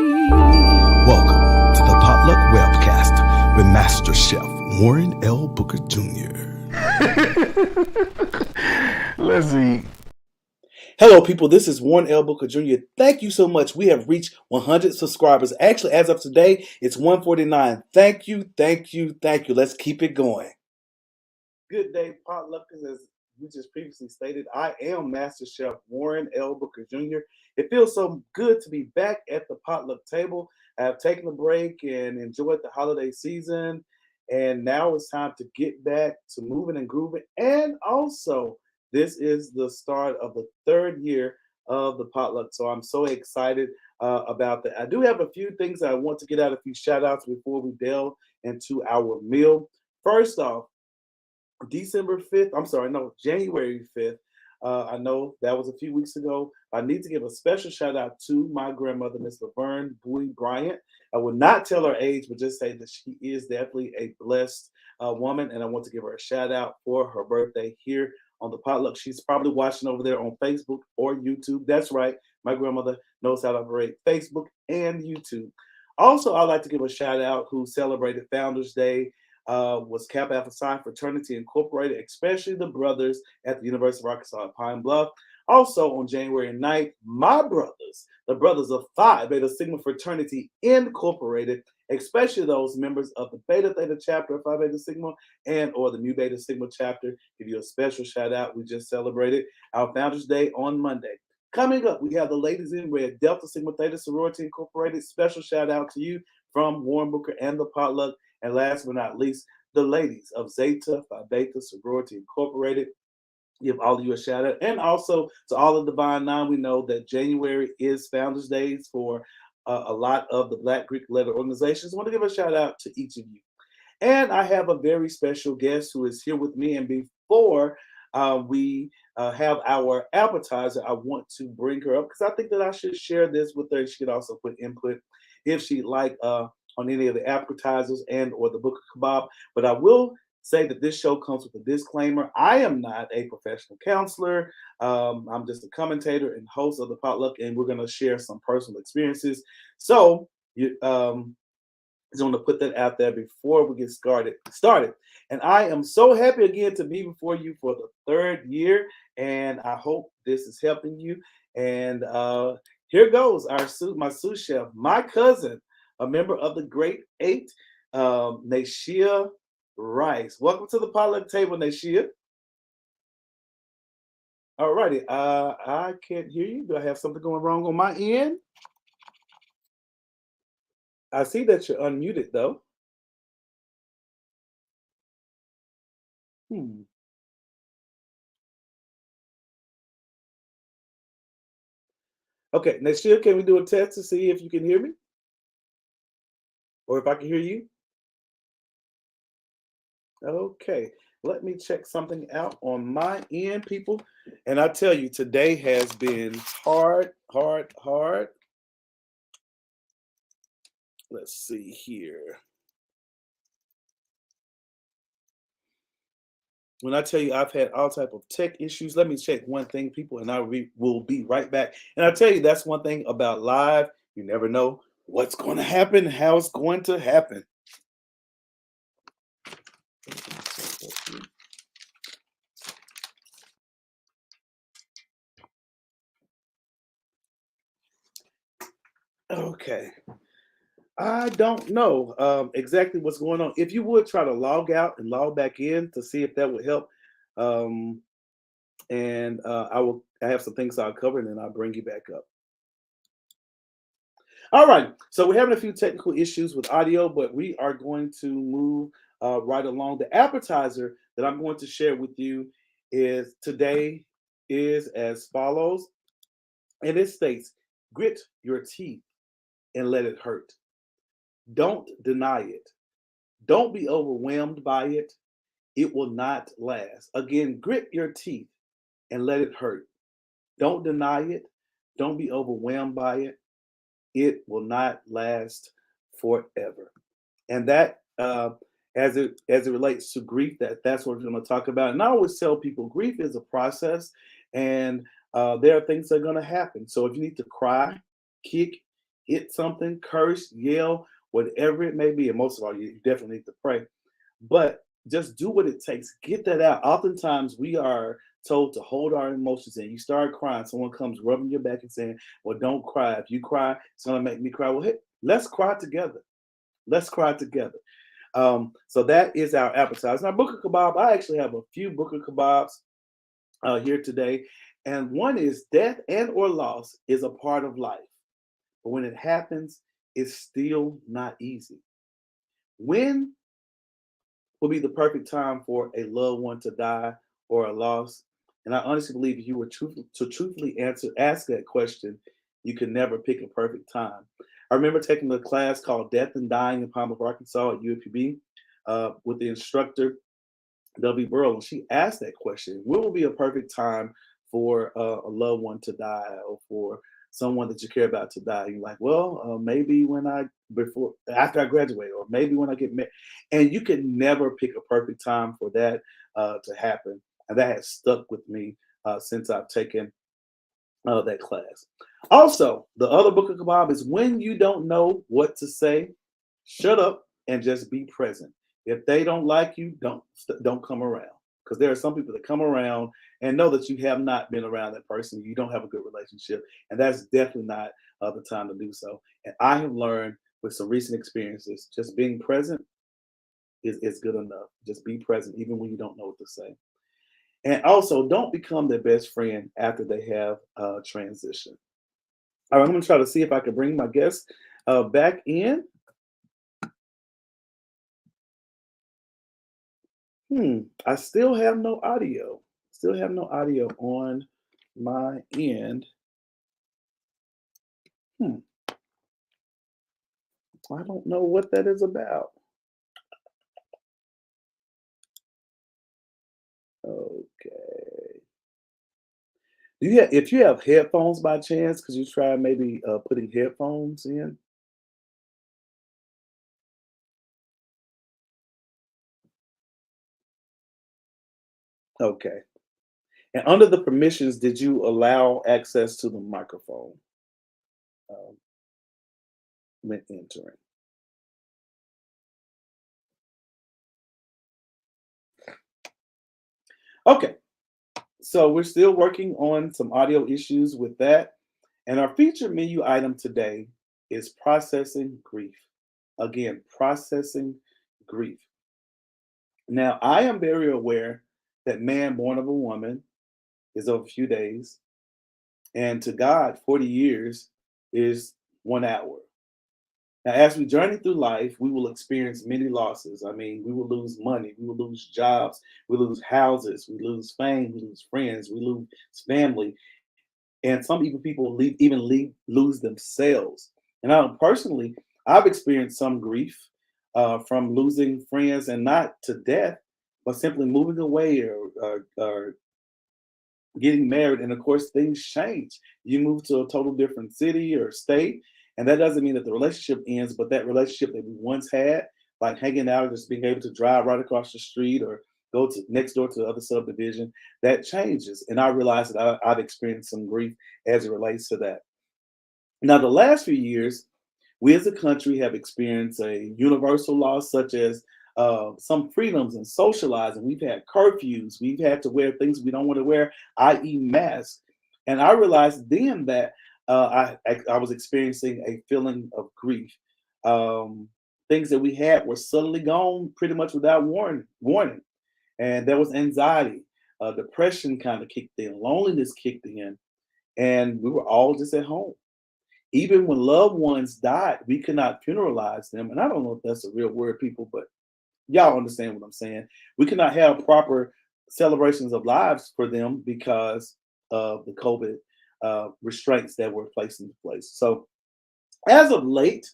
Welcome to the Potluck Webcast with Master Chef Warren L. Booker Jr. Let's see. Hello, people. This is Warren L. Booker Jr. Thank you so much. We have reached 100 subscribers. Actually, as of today, it's 149. Thank you, thank you, thank you. Let's keep it going. Good day, Potluckers. As we just previously stated, I am Master Chef Warren L. Booker Jr. It feels so good to be back at the potluck table. I have taken a break and enjoyed the holiday season, and now it's time to get back to moving and grooving. And also, this is the start of the third year of the potluck, so I'm so excited about that. I do have a few things I want to get out, a few shout outs before we delve into our meal. First off, January 5th. I know that was a few weeks ago. I need to give a special shout out to my grandmother, Miss Laverne Buie-Rice. I will not tell her age, but just say that she is definitely a blessed woman, and I want to give her a shout out for her birthday here on the potluck. She's probably watching over there on Facebook or YouTube. That's right, my grandmother knows how to operate Facebook and YouTube. Also, I'd like to give a shout out who celebrated Founders Day. Was Kappa Alpha Psi Fraternity Incorporated, especially the brothers at the University of Arkansas at Pine Bluff. Also on January 9th, my brothers, the brothers of Phi Beta Sigma Fraternity Incorporated, especially those members of the Beta Theta chapter of Phi Beta Sigma and or the Mu Beta Sigma chapter, give you a special shout out. We just celebrated our Founders Day on Monday. Coming up, we have the ladies in red, Delta Sigma Theta Sorority Incorporated. Special shout out to you from Warren Booker and the potluck. And last but not least, the ladies of Zeta Phi Beta Sorority Incorporated. Give all of you a shout out. And also to all of Divine Nine, we know that January is Founders Days for a lot of the Black Greek letter organizations. I want to give a shout out to each of you. And I have a very special guest who is here with me. And before we have our appetizer, I want to bring her up because I think that I should share this with her. She could also put input if she'd like on any of the appetizers and or the book of kebab. But I will say that this show comes with a disclaimer. I am not a professional counselor. I'm just a commentator and host of the potluck, and we're going to share some personal experiences. So you just want to put that out there before we get started. And I am so happy again to be before you for the third year, and I hope this is helping you. And here goes my sous chef, my cousin, a member of the Great Eight, Nayshea Rice. Welcome to the potluck table, Nayshea. All righty. I can't hear you. Do I have something going wrong on my end? I see that you're unmuted, though. Okay, Nayshea, can we do a test to see if you can hear me? Or if I can hear you? Okay, let me check something out on my end, people. And I tell you, today has been hard. Let's see here. When I tell you I've had all type of tech issues, let me check one thing, people, and I will be right back. And I tell you, that's one thing about live. You never know what's going to happen, how it's going to happen. Okay. I don't know exactly what's going on. If you would try to log out and log back in to see if that would help. I have some things I'll cover and then I'll bring you back up. All right. So we're having a few technical issues with audio, but we are going to move right along. The appetizer that I'm going to share with you today is as follows. And it states, grit your teeth and let it hurt. Don't deny it. Don't be overwhelmed by it. It will not last. Again, grit your teeth and let it hurt. Don't deny it. Don't be overwhelmed by it. It will not last forever. And that, as it relates to grief, that's what we're going to talk about. And I always tell people, grief is a process, and there are things that are going to happen. So if you need to cry, kick, hit something, curse, yell, whatever it may be. And most of all, you definitely need to pray. But just do what it takes. Get that out. Oftentimes, we are told to hold our emotions in. You start crying, someone comes rubbing your back and saying, "Well, don't cry. If you cry, it's going to make me cry." Well, hey, let's cry together. Let's cry together. So that is our appetizer. Now, Book of Kebab, I actually have a few Book of Kebabs here today. And one is death and or loss is a part of life. But when it happens, it's still not easy. When will be the perfect time for a loved one to die or a loss? And I honestly believe if you were truthfully ask that question, you can never pick a perfect time. I remember taking a class called Death and Dying in Palm of Arkansas at UAPB with the instructor W. Burrow, and she asked that question: "What will be a perfect time for a loved one to die, or for someone that you care about to die?" You're like, "Well, maybe when before after I graduate, or maybe when I get married." And you can never pick a perfect time for that to happen, and that has stuck with me since I've taken that class. Also, the other Book of Kebab is when you don't know what to say, shut up and just be present. If they don't like you, don't come around. Because there are some people that come around and know that you have not been around that person. You don't have a good relationship, and that's definitely not the time to do so. And I have learned with some recent experiences, just being present is good enough. Just be present, even when you don't know what to say. And also, don't become their best friend after they have transition. All right, I'm going to try to see if I can bring my guest back in. I still have no audio. Still have no audio on my end. Hmm. I don't know what that is about. Okay. If you have headphones by chance, could you try maybe putting headphones in? Okay. And under the permissions, did you allow access to the microphone um, when entering? Okay. So we're still working on some audio issues with that. And our featured menu item today is processing grief. Again, processing grief. Now, I am very aware that man born of a woman is of a few days, and to God, 40 years is 1 hour. Now, as we journey through life, we will experience many losses. I mean, we will lose money, we will lose jobs, we lose houses, we lose fame, we lose friends, we lose family, and some even people lose themselves. And I personally, I've experienced some grief from losing friends, and not to death, but simply moving away or getting married. And of course, things change. You move to a total different city or state, and that doesn't mean that the relationship ends, but that relationship that we once had, like hanging out or just being able to drive right across the street or go to next door to the other subdivision, that changes. And I realized that I've experienced some grief as it relates to that. Now, the last few years, we as a country have experienced a universal loss, such as some freedoms and socializing. We've had curfews. We've had to wear things we don't want to wear, i.e., masks. And I realized then that I was experiencing a feeling of grief. Um, Things that we had were suddenly gone pretty much without warning. And there was anxiety, depression kind of kicked in, loneliness kicked in, and we were all just at home. Even when loved ones died, we could not funeralize them. And I don't know if that's a real word, people, but y'all understand what I'm saying. We could not have proper celebrations of lives for them because of the COVID restraints that were placed into place. So as of late,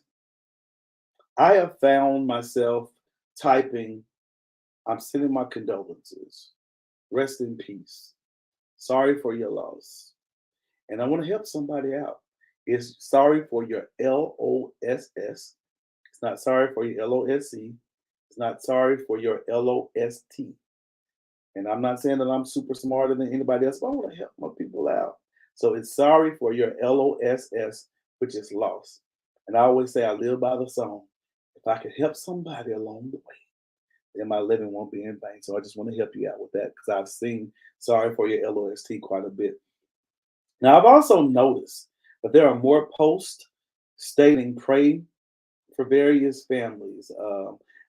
I have found myself typing, "I'm sending my condolences. Rest in peace. Sorry for your loss." And I want to help somebody out. It's sorry for your LOSS. It's not sorry for your LOSC. It's not sorry for your LOST. And I'm not saying that I'm super smarter than anybody else, but I want to help my people out. So it's sorry for your LOSS, which is loss. And I always say I live by the song. If I could help somebody along the way, then my living won't be in vain. So I just want to help you out with that because I've seen Sorry for Your LOST quite a bit. Now, I've also noticed that there are more posts stating pray for various families.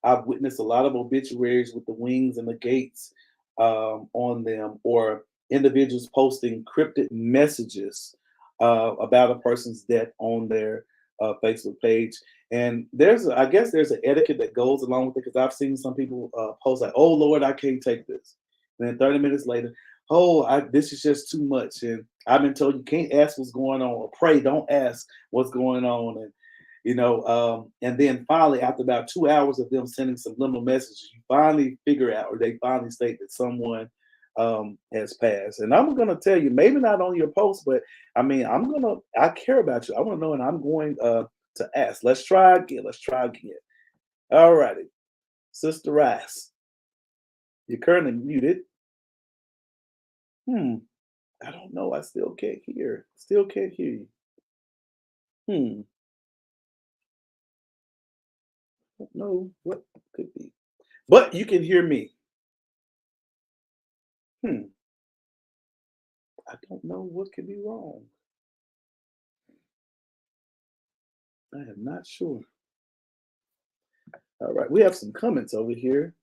I've witnessed a lot of obituaries with the wings and the gates on them, or individuals posting cryptic messages about a person's death on their Facebook page. And I guess there's an etiquette that goes along with it because I've seen some people post like, "Oh Lord, I can't take this," and then 30 minutes later, "Oh, this is just too much," and I've been told you can't ask what's going on, or pray, don't ask what's going on, and and then finally, after about 2 hours of them sending subliminal messages, you finally figure out, or they finally state that someone has passed. And I'm gonna tell you, maybe not on your post, but I mean, I care about you. I want to know, and I'm going to ask. Let's try again. Let's try again. All righty, Sister Rice, you're currently muted. Hmm. I don't know. I still can't hear. Still can't hear you. Hmm. Don't know what could be. But you can hear me. Hmm. I don't know what could be wrong. I am not sure. All right, we have some comments over here.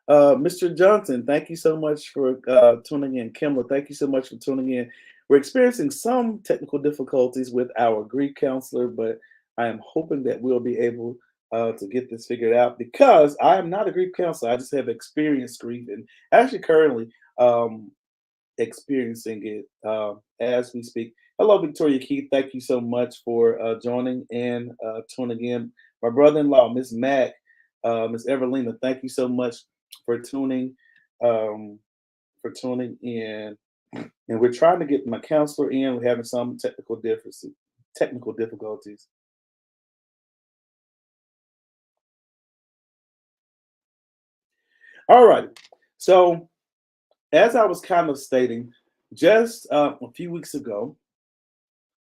Mr. Johnson, thank you so much for tuning in. Kimla, thank you so much for tuning in. We're experiencing some technical difficulties with our grief counselor, but I am hoping that we'll be able to get this figured out because I am not a grief counselor. I just have experienced grief and actually currently experiencing it as we speak. Hello, Victoria Keith. Thank you so much for joining and tuning in. My brother-in-law, Miss Mac, Miss Evelina, thank you so much for um, tuning in. And we're trying to get my counselor in. We're having some technical difficulties. All right. So as I was kind of stating, just a few weeks ago,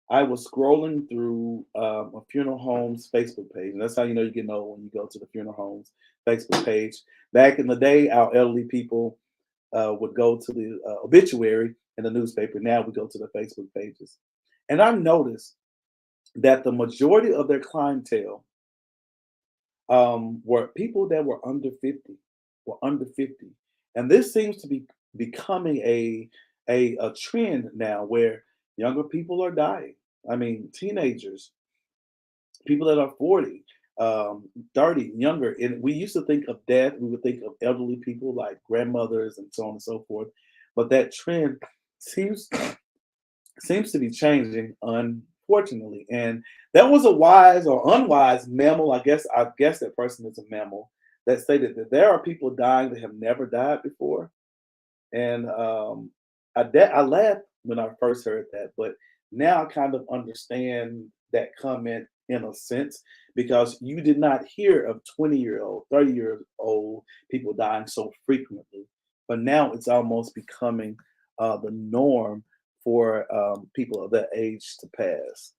I was scrolling through a funeral home's Facebook page, and that's how you know you're getting old when you go to the funeral home's Facebook page. Back in the day, our elderly people would go to the obituary in the newspaper. Now we go to the Facebook pages, and I noticed that the majority of their clientele were people that were under 50, and this seems to be becoming a trend now where younger people are dying. I mean, teenagers, people that are 40, 30, younger. And we used to think of death, we would think of elderly people like grandmothers and so on and so forth. But that trend seems seems to be changing, unfortunately. And that was a wise or unwise mammal. I guess that person is a mammal that stated that there are people dying that have never died before. And I laughed when I first heard that, but now I kind of understand that comment in a sense because you did not hear of 20-year-old, 30-year-old people dying so frequently, but now it's almost becoming the norm for people of that age to pass.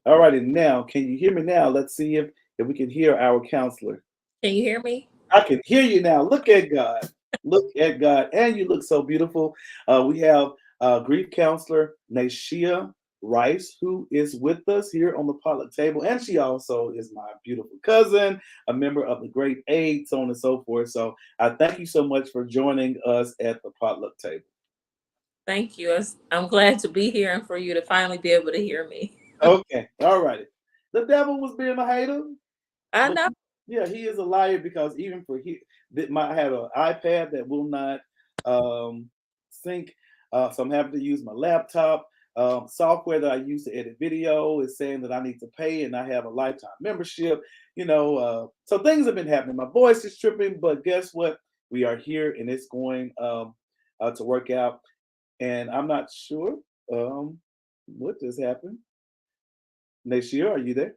All righty, now can you hear me now? Let's see if we can hear our counselor. Can you hear me? I can hear you now. Look at God. Look at God. And you look so beautiful. We have grief counselor Nayshea Rice, who is with us here on the potluck table. And she also is my beautiful cousin, a member of the Great Eight, so on and so forth. So I thank you so much for joining us at the potluck table. Thank you. I'm glad to be here and for you to finally be able to hear me. Okay. All righty. The devil was being a hater. I But know. yeah, he is a liar because even for I have an iPad that will not sync, so I'm having to use my laptop. Software that I use to edit video is saying that I need to pay, and I have a lifetime membership. So things have been happening. My voice is tripping, but guess what? We are here, and it's going to work out. And I'm not sure what just happened. Nashia, are you there?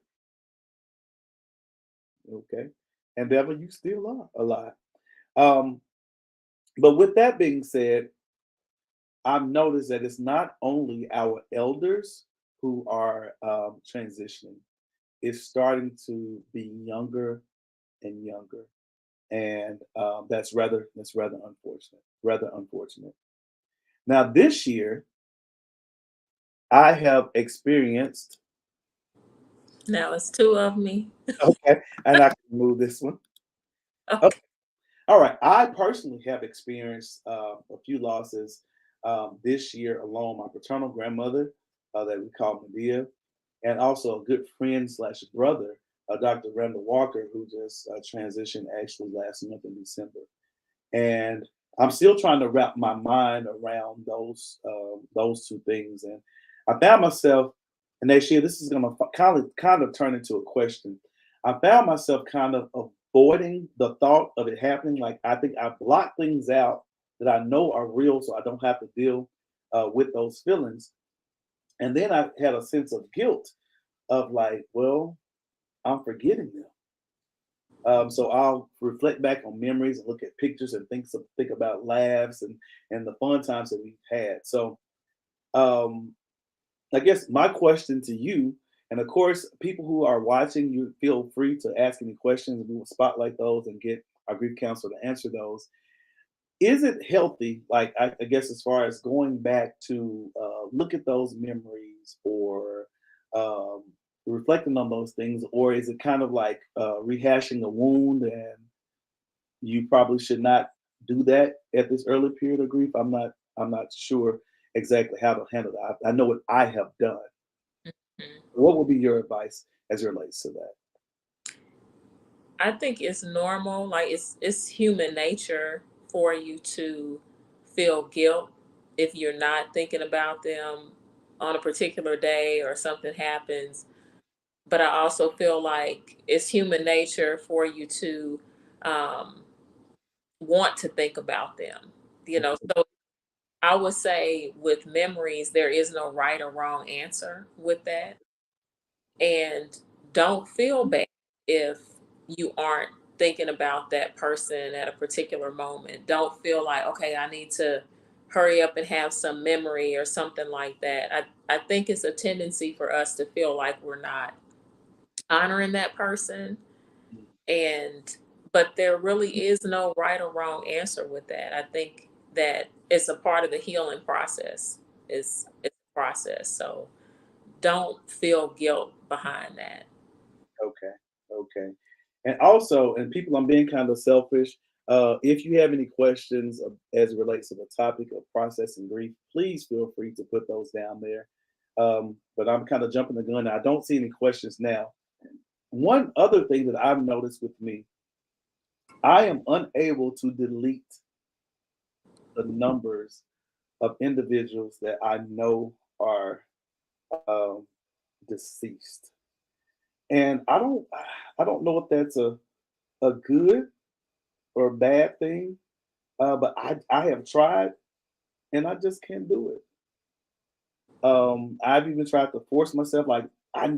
Okay. And Devil, you still are alive. Um, but with that being said, I've noticed that it's not only our elders who are transitioning. is starting to be younger and younger, and that's rather unfortunate. Rather unfortunate. Now this year, I have experienced. Now it's two of me. Okay, and I can move this one. Okay, Okay. all right. I personally have experienced a few losses this year alone. My paternal grandmother, that we call Medea, and also a good friend slash brother, Dr. Randall Walker, who just transitioned actually last month in December. And I'm still trying to wrap my mind around those two things. And I found myself, and next year this is going to kind of turn into a question. I found myself kind of avoiding the thought of it happening. Like I think I block things out that I know are real, so I don't have to deal with those feelings. And then I had a sense of guilt of like, well, I'm forgetting them. So I'll reflect back on memories and look at pictures and think about laughs and the fun times that we've had. So um, I guess my question to you, and of course, people who are watching, you feel free to ask any questions, and we will spotlight those and get our grief counselor to answer those. Is it healthy, like I guess, as far as going back to look at those memories or um, reflecting on those things, or is it kind of like rehashing a wound and you probably should not do that at this early period of grief? I'm not sure exactly how to handle that. I know what I have done. Mhm. What would be your advice as it relates to that? I think it's normal, like it's human nature for you to feel guilt if you're not thinking about them on a particular day or something happens. But I also feel like it's human nature for you to um, want to think about them. So I would say with memories, there is no right or wrong answer with that. And don't feel bad if you aren't thinking about that person at a particular moment. Don't feel like, okay, I need to hurry up and have some memory or something like that. I think it's a tendency for us to feel like we're not honoring that person. And but there really is no right or wrong answer with that. I think that it's a part of the healing process. It's a process. So don't feel guilt behind that. Okay. Okay. And also, and people, I'm being kind of selfish. If you have any questions as it relates to the topic of processing grief, please feel free to put those down there. But I'm kind of jumping the gun. I don't see any questions now. One other thing that I've noticed with me, I am unable to delete the numbers of individuals that I know are um, deceased, and I don't know if that's a good or a bad thing. But I have tried and I just can't do it. I've even tried to force myself, like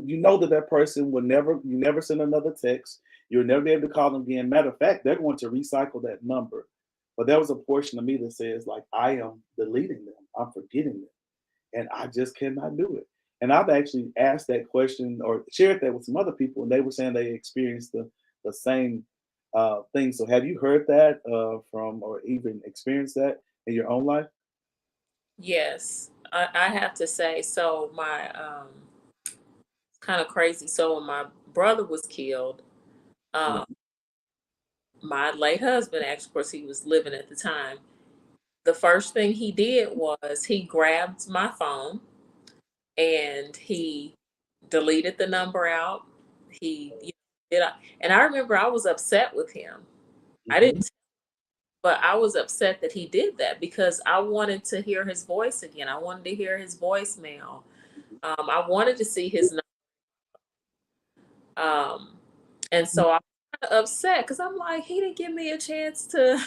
you know that person will never, you never send another text. You'll never be able to call them again. Matter of fact, they're going to recycle that number. But there was a portion of me that says like I am deleting them. I'm forgetting them, and I just cannot do it. And I've actually asked that question or shared that with some other people, and they were saying they experienced the same thing. So have you heard that from or even experienced that in your own life? Yes, I have to say, so my kind of crazy. So when my brother was killed, um, Mhm. my late husband, actually, of course, he was living at the time. The first thing he did was he grabbed my phone and he deleted the number out. And I remember I was upset with him. I Mhm. didn't, but I was upset that he did that because I wanted to hear his voice again. I wanted to hear his voicemail. I wanted to see his Um, and so I'm kind of upset because I'm like, he didn't give me a chance to,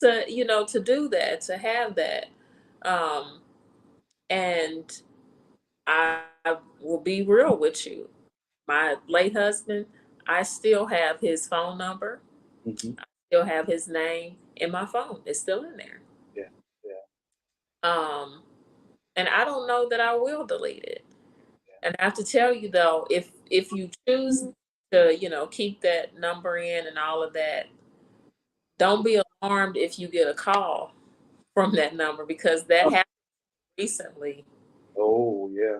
to do that, to have that. Um, and I will be real with you. My late husband, I still have his phone number, Mhm. still have his name in my phone. It's still in there. Yeah. Yeah. Um, and I don't know that I will delete it. And I have to tell you though, if you choose to, keep that number in and all of that, don't be alarmed if you get a call from that number, because that happened recently. Oh yeah.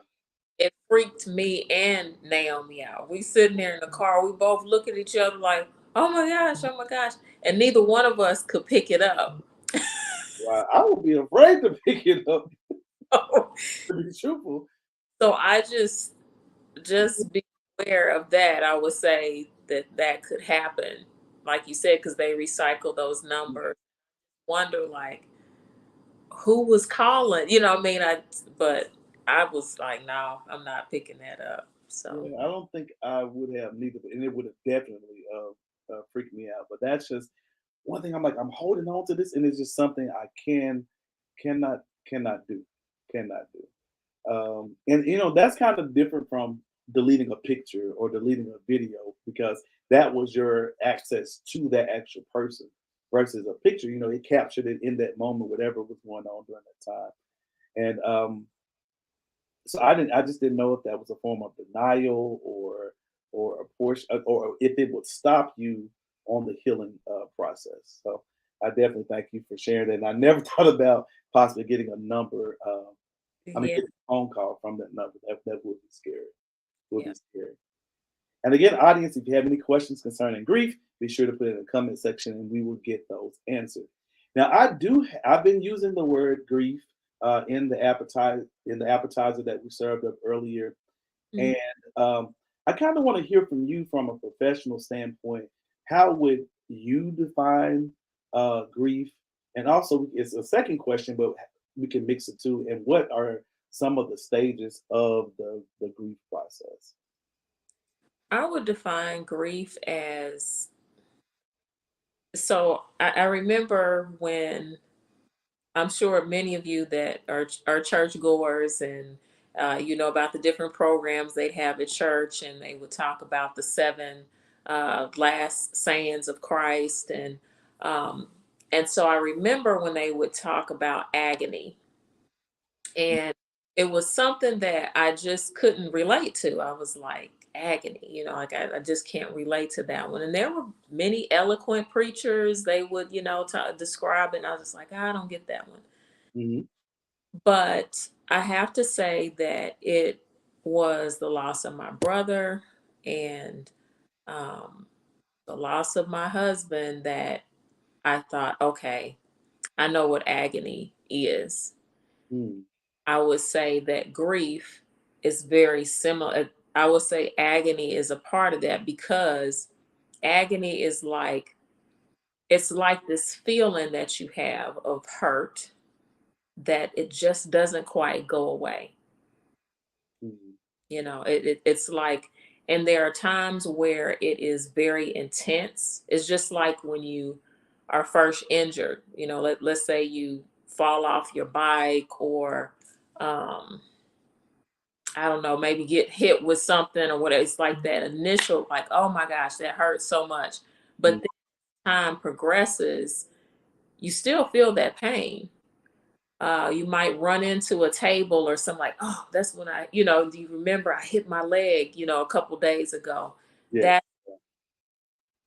It freaked me and Naomi out. We sitting there in the car, we both look at each other like, oh my gosh. And neither one of us could pick it up. Wow. I would be afraid to pick it up, to be truthful. So I just be aware of that. I would say that that could happen, like you said, because they recycle those numbers. Wonder like who was calling, what I mean? But I was like, no, I'm not picking that up. So Yeah, I don't think I would have neither, and it would have definitely freaked me out. But that's just one thing. I'm like, I'm holding on to this, and it's just something I cannot, cannot do, cannot do. And that's kind of different from deleting a picture or deleting a video, because that was your access to that actual person versus a picture. It captured it in that moment, whatever was going on during that time. And so I just didn't know if that was a form of denial or a portion, or if it would stop you on the healing process. So I definitely thank you for sharing that. And I never thought about possibly getting a number. yeah, Getting a phone call from that number. That would be scary. Would yeah. be scary. And again, audience, if you have any questions concerning grief, be sure to put it in the comment section, and we will get those answered. Now, I've been using the word grief in the appetizer that we served up earlier, Mhm. and I kind of want to hear from you from a professional standpoint. How would you define grief? And also, it's a second question, but we can mix it too. And what are some of the stages of the grief process? I would define grief as, so I remember when, I'm sure many of you that are church goers, and you know about the different programs they'd have at church, and they would talk about the seven last sayings of Christ, um, and so I remember when they would talk about agony, and it was something that I just couldn't relate to. I was like, agony, like I just can't relate to that one. And there were many eloquent preachers, they would, describe it, and I was just like, I don't get that one. Hmm. But I have to say that it was the loss of my brother and um, the loss of my husband that I thought, okay, I know what agony is. Mm. I would say that grief is very similar. I would say agony is a part of that, because agony is like, it's like this feeling that you have of hurt that it just doesn't quite go away. Mm. It's like, and there are times where it is very intense. It's just like when you are first injured, let's say you fall off your bike, or um, I don't know, maybe get hit with something or whatever. It's like that initial, like, oh my gosh, that hurts so much. But Mm. then time progresses, you still feel that pain. You might run into a table or something, like, oh, that's when do you remember I hit my leg, a couple days ago? Yes. That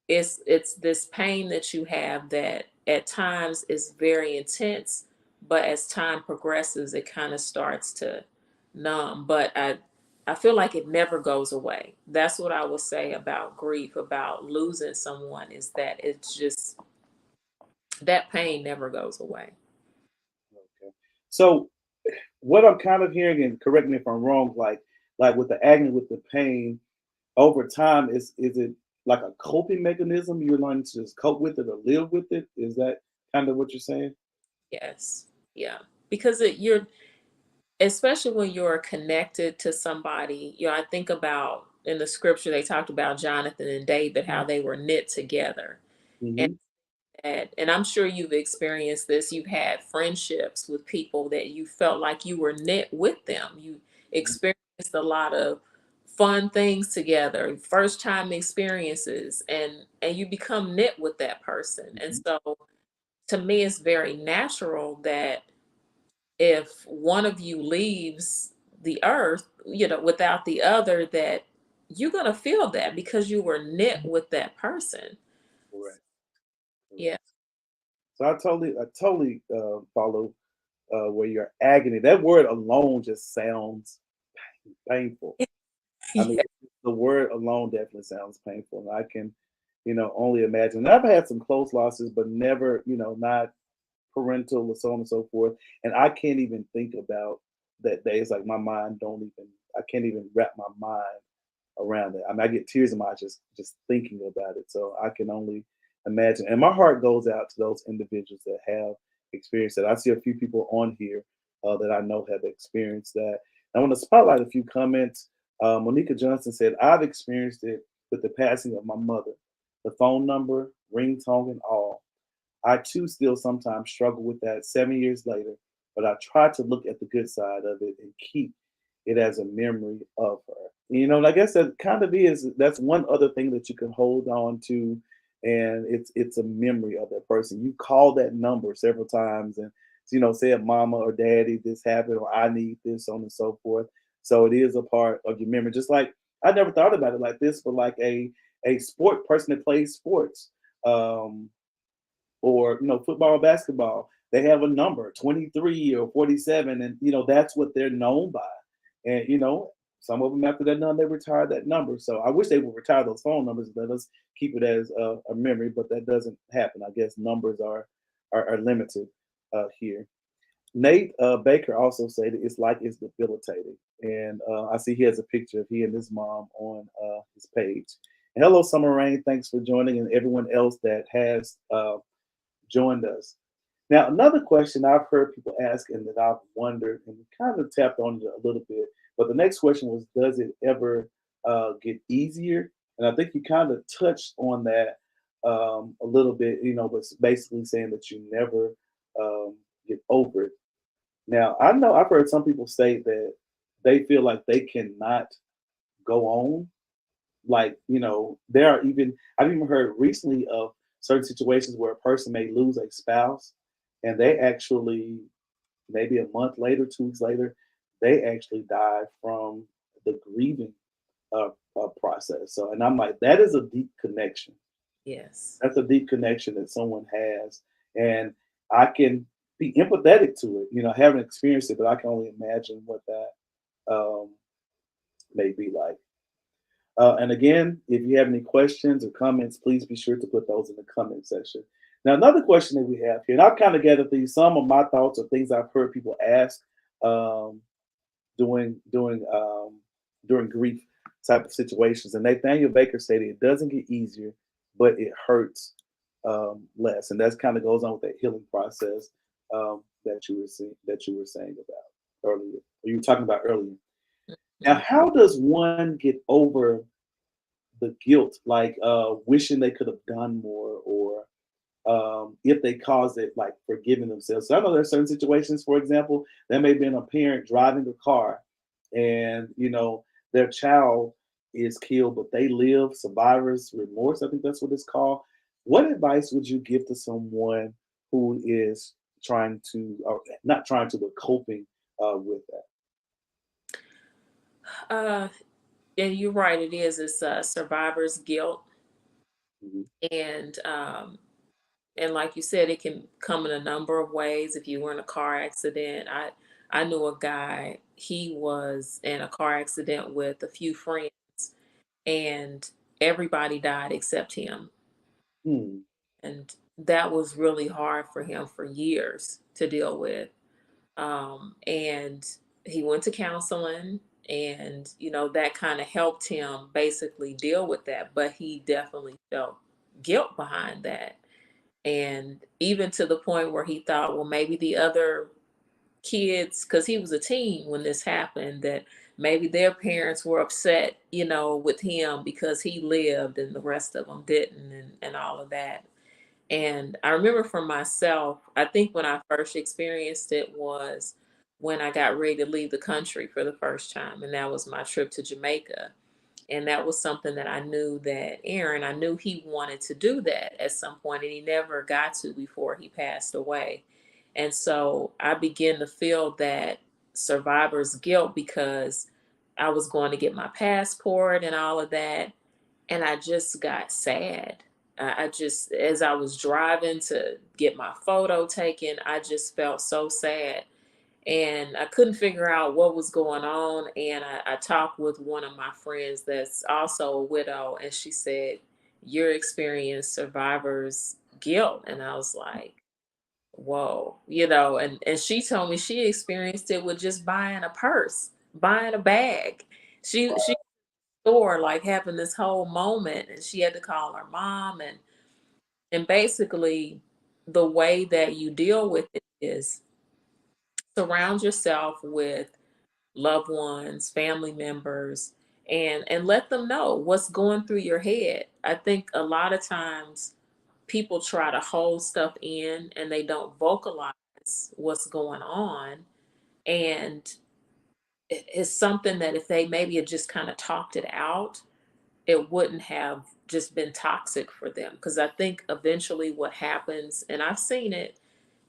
it's this pain that you have that at times is very intense, but as time progresses, it kind of starts to numb. But I feel like it never goes away. That's what I would say about grief, about losing someone, is that it's just, that pain never goes away. Okay. So what I'm kind of hearing, and correct me if I'm wrong, like with the agony, with the pain, over time, is it like a coping mechanism? You're learning to just cope with it or live with it? Is that kind of what you're saying? Yes. Yeah. Because you're, especially when you're connected to somebody, I think about in the scripture, they talked about Jonathan and David, how they were knit together. And Hmm. and I'm sure you've experienced this. You've had friendships with people that you felt like you were knit with them. You experienced a lot of fun things together, first time experiences, and you become knit with that person. And Hmm. so to me, it's very natural that if one of you leaves the earth, without the other, that you're going to feel that because you were knit with that person. Correct. Yeah. So I totally follow where your agony. That word alone just sounds painful. I mean, Yeah. the word alone definitely sounds painful, and I can, only imagine. And I've had some close losses, but never, not parental or so on and so forth. And I can't even think about that day. It's like my mind don't even. I can't even wrap my mind around it. I mean, I get tears in my eyes just thinking about it. So I can only imagine. And my heart goes out to those individuals that have experienced that. I see a few people on here that I know have experienced that. I want to spotlight a few comments. Monica Johnson said, "I've experienced it with the passing of my mother. The phone number, ringtone, and all. I too still sometimes struggle with that 7 years later, but I try to look at the good side of it and keep it as a memory of her." And I guess that kind of that's one other thing that you can hold on to, and it's a memory of that person. You call that number several times and said mama or daddy, this happened, or I need this, so on and so forth. So it is a part of your memory. Just like I never thought about it like this, but like a sport person that plays sports. Or football, basketball, they have a number 23 or 47, and that's what they're known by. And some of them, after that number, they retire that number. So I wish they would retire those phone numbers and let us keep it as a memory, but that doesn't happen. I guess numbers are limited here. Nate Baker also said it's like it's debilitating, and I see he has a picture of he and his mom on his page. And hello, Summer Rain, thanks for joining, and everyone else that has joined us. Now, another question I've heard people ask and that I've wondered and kind of tapped on it a little bit, but the next question was, does it ever get easier? And I think you kind of touched on that a little bit, but it's basically saying that you never get over it. Now, I know I've heard some people say that they feel like they cannot go on, like there are even I've even heard recently of certain situations where a person may lose a spouse, and they actually, maybe a month later, 2 weeks later, they actually die from the grieving process. So, and I'm like, that is a deep connection. Yes. That's a deep connection that someone has, and I can be empathetic to it. I haven't experienced it, but I can only imagine what that um, may be like. And again, if you have any questions or comments, please be sure to put those in the comment section. Now, another question that we have here, and I've kind of gathered these, some of my thoughts or things I've heard people ask um, during grief type of situations. And Nathaniel Baker stated it doesn't get easier, but it hurts less, and that kind of goes on with that healing process that you were saying about earlier, or you were talking about earlier. Now, Mhm. how does one get over the guilt, like wishing they could have done more, or if they caused it, like forgiving themselves? So I know there's certain situations, for example, there may have been a parent driving a car, and their child is killed, but they live survivor's remorse. I think that's what it's called. What advice would you give to someone who is trying to, or not trying to, but coping with that? Uh, and you're right. It is. It's survivor's guilt, Mhm. and like you said, it can come in a number of ways. If you were in a car accident, I knew a guy. He was in a car accident with a few friends, and everybody died except him. Hmm. And that was really hard for him for years to deal with. And he went to counseling, and that kind of helped him basically deal with that. But he definitely felt guilt behind that, and even to the point where he thought, well, maybe the other kids, because he was a teen when this happened, that maybe their parents were upset, with him because he lived and the rest of them didn't, and all of that. And I remember for myself, I think when I first experienced it was when I got ready to leave the country for the first time, and that was my trip to Jamaica. And that was something that I knew that Aaron, I knew he wanted to do that at some point, and he never got to before he passed away. And so I began to feel that survivor's guilt because I was going to get my passport and all of that, and I just got sad. I just, as I was driving to get my photo taken, I just felt so sad. And I couldn't figure out what was going on. And I talked with one of my friends that's also a widow, and she said, "You're experiencing survivor's guilt." And I was like, whoa, and she told me she experienced it with just buying a purse, buying a bag. She store like having this whole moment, and she had to call her mom, and basically the way that you deal with it is surround yourself with loved ones, family members, and let them know what's going through your head. I think a lot of times people try to hold stuff in and they don't vocalize what's going on. And it's something that if they maybe had just kind of talked it out, it wouldn't have just been toxic for them. Because I think eventually what happens, and I've seen it,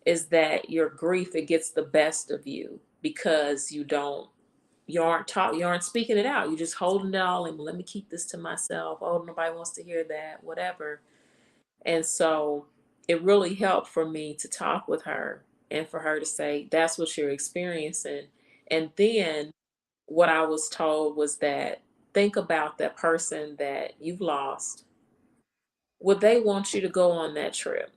is that your grief, it gets the best of you because you aren't speaking it out. You're just holding it all and let me keep this to myself. Oh, nobody wants to hear that, whatever. And so it really helped for me to talk with her and for her to say, that's what you're experiencing. And then what I was told was that think about that person that you've lost. Would they want you to go on that trip?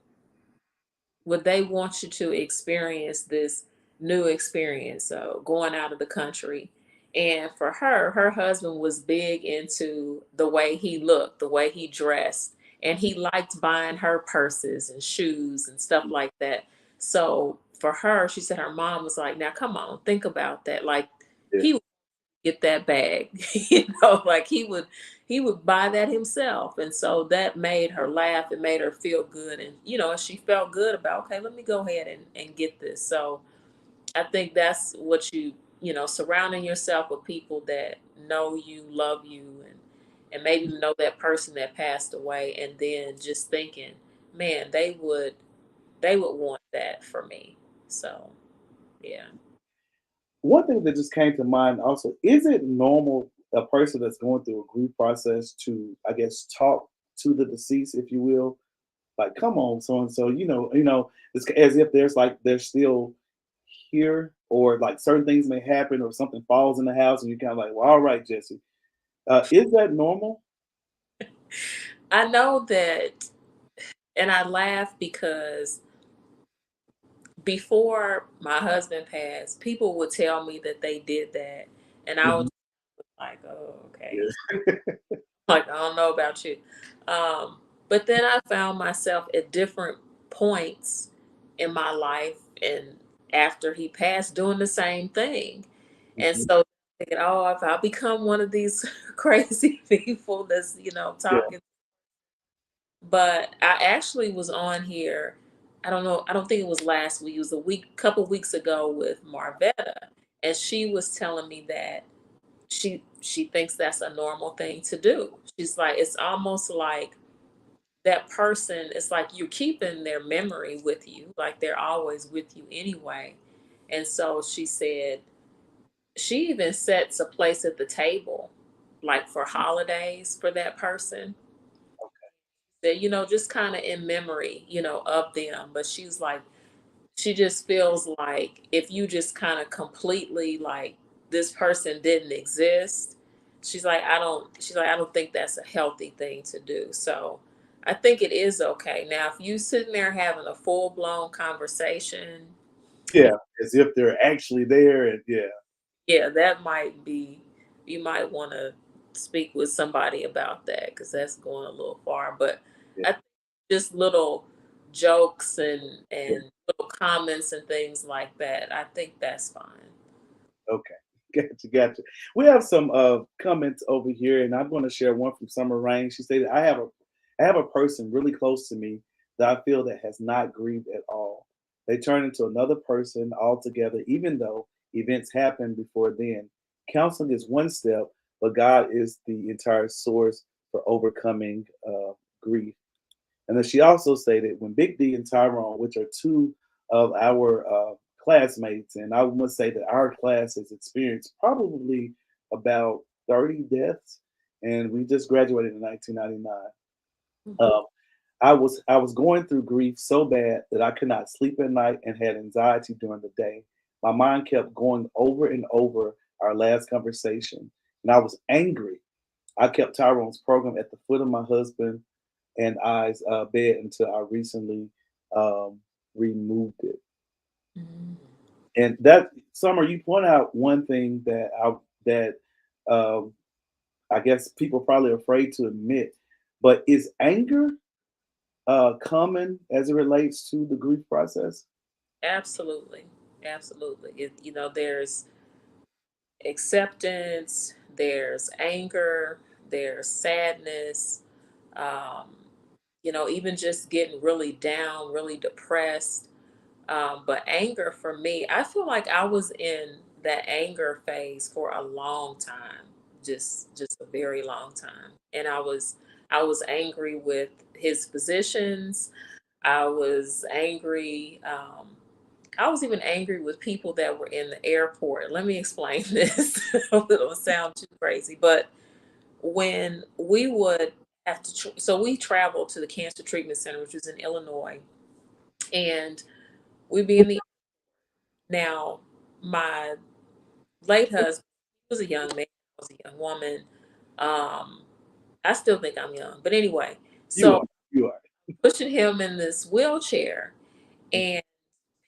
Would they want you to experience this new experience of going out of the country? And for her, her husband was big into the way he looked, the way he dressed, and he liked buying her purses and shoes and stuff like that. So for her, she said her mom was like, now come on, think about that. Like Yeah. he get that bag. Like he would buy that himself. And so that made her laugh. It made her feel good. And she felt good about, okay, let me go ahead and get this. So I think that's what surrounding yourself with people that know you, love you, and maybe know that person that passed away, and then just thinking, man, they would want that for me. So yeah. One thing that just came to mind also, is it normal a person that's going through a grief process to, I guess, talk to the deceased, if you will? Like, come on, so and so, it's as if there's like they're still here, or like certain things may happen, or something falls in the house, and you're kind of like, well, all right, Jesse. Is that normal? I know that, and I laugh because before my husband passed, people would tell me that they did that, and I was Mhm. like, "Oh, okay." Yeah. Like, I don't know about you. But then I found myself at different points in my life and after he passed doing the same thing. And Mhm. so thinking, oh, if I become one of these crazy people that's, Yeah. talking. But I actually was on here, I don't know, I don't think it was last week, it was couple weeks ago with Marvetta. And she was telling me that she thinks that's a normal thing to do. She's like, it's almost like that person, it's like you're keeping their memory with you, like they're always with you anyway. And so she said she even sets a place at the table, like for holidays for that person, that just kind of in memory, of them. But she's like, she just feels like if you just kind of completely like this person didn't exist, she's like, I don't think that's a healthy thing to do. So I think it is okay. Now, if you sitting there having a full blown conversation, Yeah, as if they're actually there, and yeah, yeah, that might be, you might want to speak with somebody about that because that's going a little far. But yeah, I think just little jokes yeah. and little comments and things like that, I think that's fine. Okay. Gotcha, gotcha. We have some comments over here, and I'm going to share one from Summer Rain. She stated, I have a person really close to me that I feel that has not grieved at all. They turn into another person altogether, even though events happened before then. Counseling is one step, but God is the entire source for overcoming grief. And then she also stated, when Big D and Tyrone, which are two of our classmates, and I must say that our class has experienced probably about 30 deaths, and we just graduated in 1999. Mhm. Um, I was going through grief so bad that I could not sleep at night and had anxiety during the day. My mind kept going over and over our last conversation, and I was angry. I kept Tyrone's program at the foot of my husband and I's bed until I recently um, removed it. Mhm. And that Summer, you point out one thing that um, I guess people probably afraid to admit, but is anger common as it relates to the grief process? Absolutely. Absolutely. There's acceptance, there's anger, there's sadness, um, even just getting really down, really depressed. But anger for me, I feel like I was in that anger phase for a long time, just a very long time. And I was angry with his positions. I was angry. I was even angry with people that were in the airport. Let me explain this. It'll sound too crazy, but when we would have to, so we traveled to the Cancer Treatment Center, which was in Illinois, and we'd be in the, now, my late husband was a young man, I was a young woman. Um, I still think I'm young, but anyway, You so are, you are. pushing him in this wheelchair, and